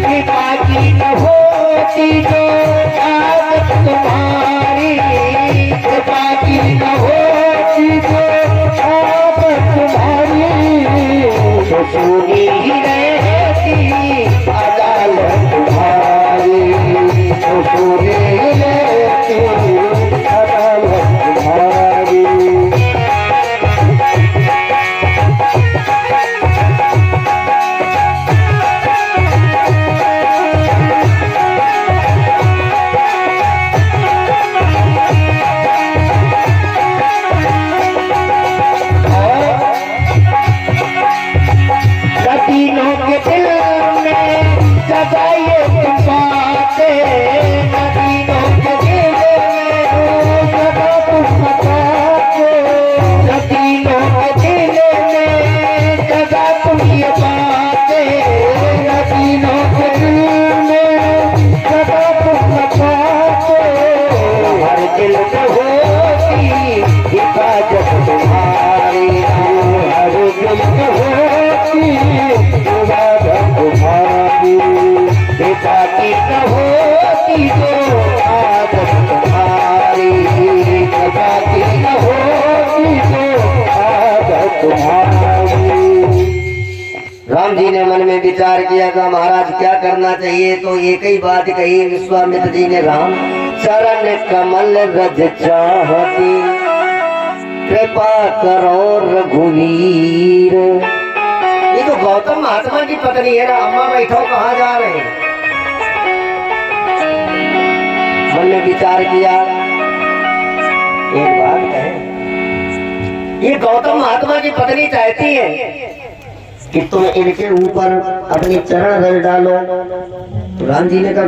कृपा की न होती जो आदत तुम्हारी, कृपा की न होती जो आदत तुम्हारी, पाते नदीनों के दिल में हूँ सदा तुम पाते नदीनों के दिल में सदा तुम ये पाते नदीनों के दिल में सदा तुम पाते हर दिल में होती हिफाजत तुम्हारी हर दिल में होती हिफाजत तुम्हारी बेटा की न होती तो आदत तुम्हारी बेटा की न होती तो आदत तुम्हारी। राम जी ने मन में विचार किया था महाराज क्या करना चाहिए, तो एक ही बात कही विश्वामित्र जी ने, राम चरण कमल रज चाहती कृपा करो रघुवीर। ये तो गौतम महात्मा की पत्नी है ना, अम्मा बैठो कहाँ जा रहे हैं। मन में विचार किया, एक बात कहे, ये गौतम महात्मा की पत्नी चाहती है कि तुम इनके ऊपर अपनी चरण रज डालो। तो राम जी ने कहा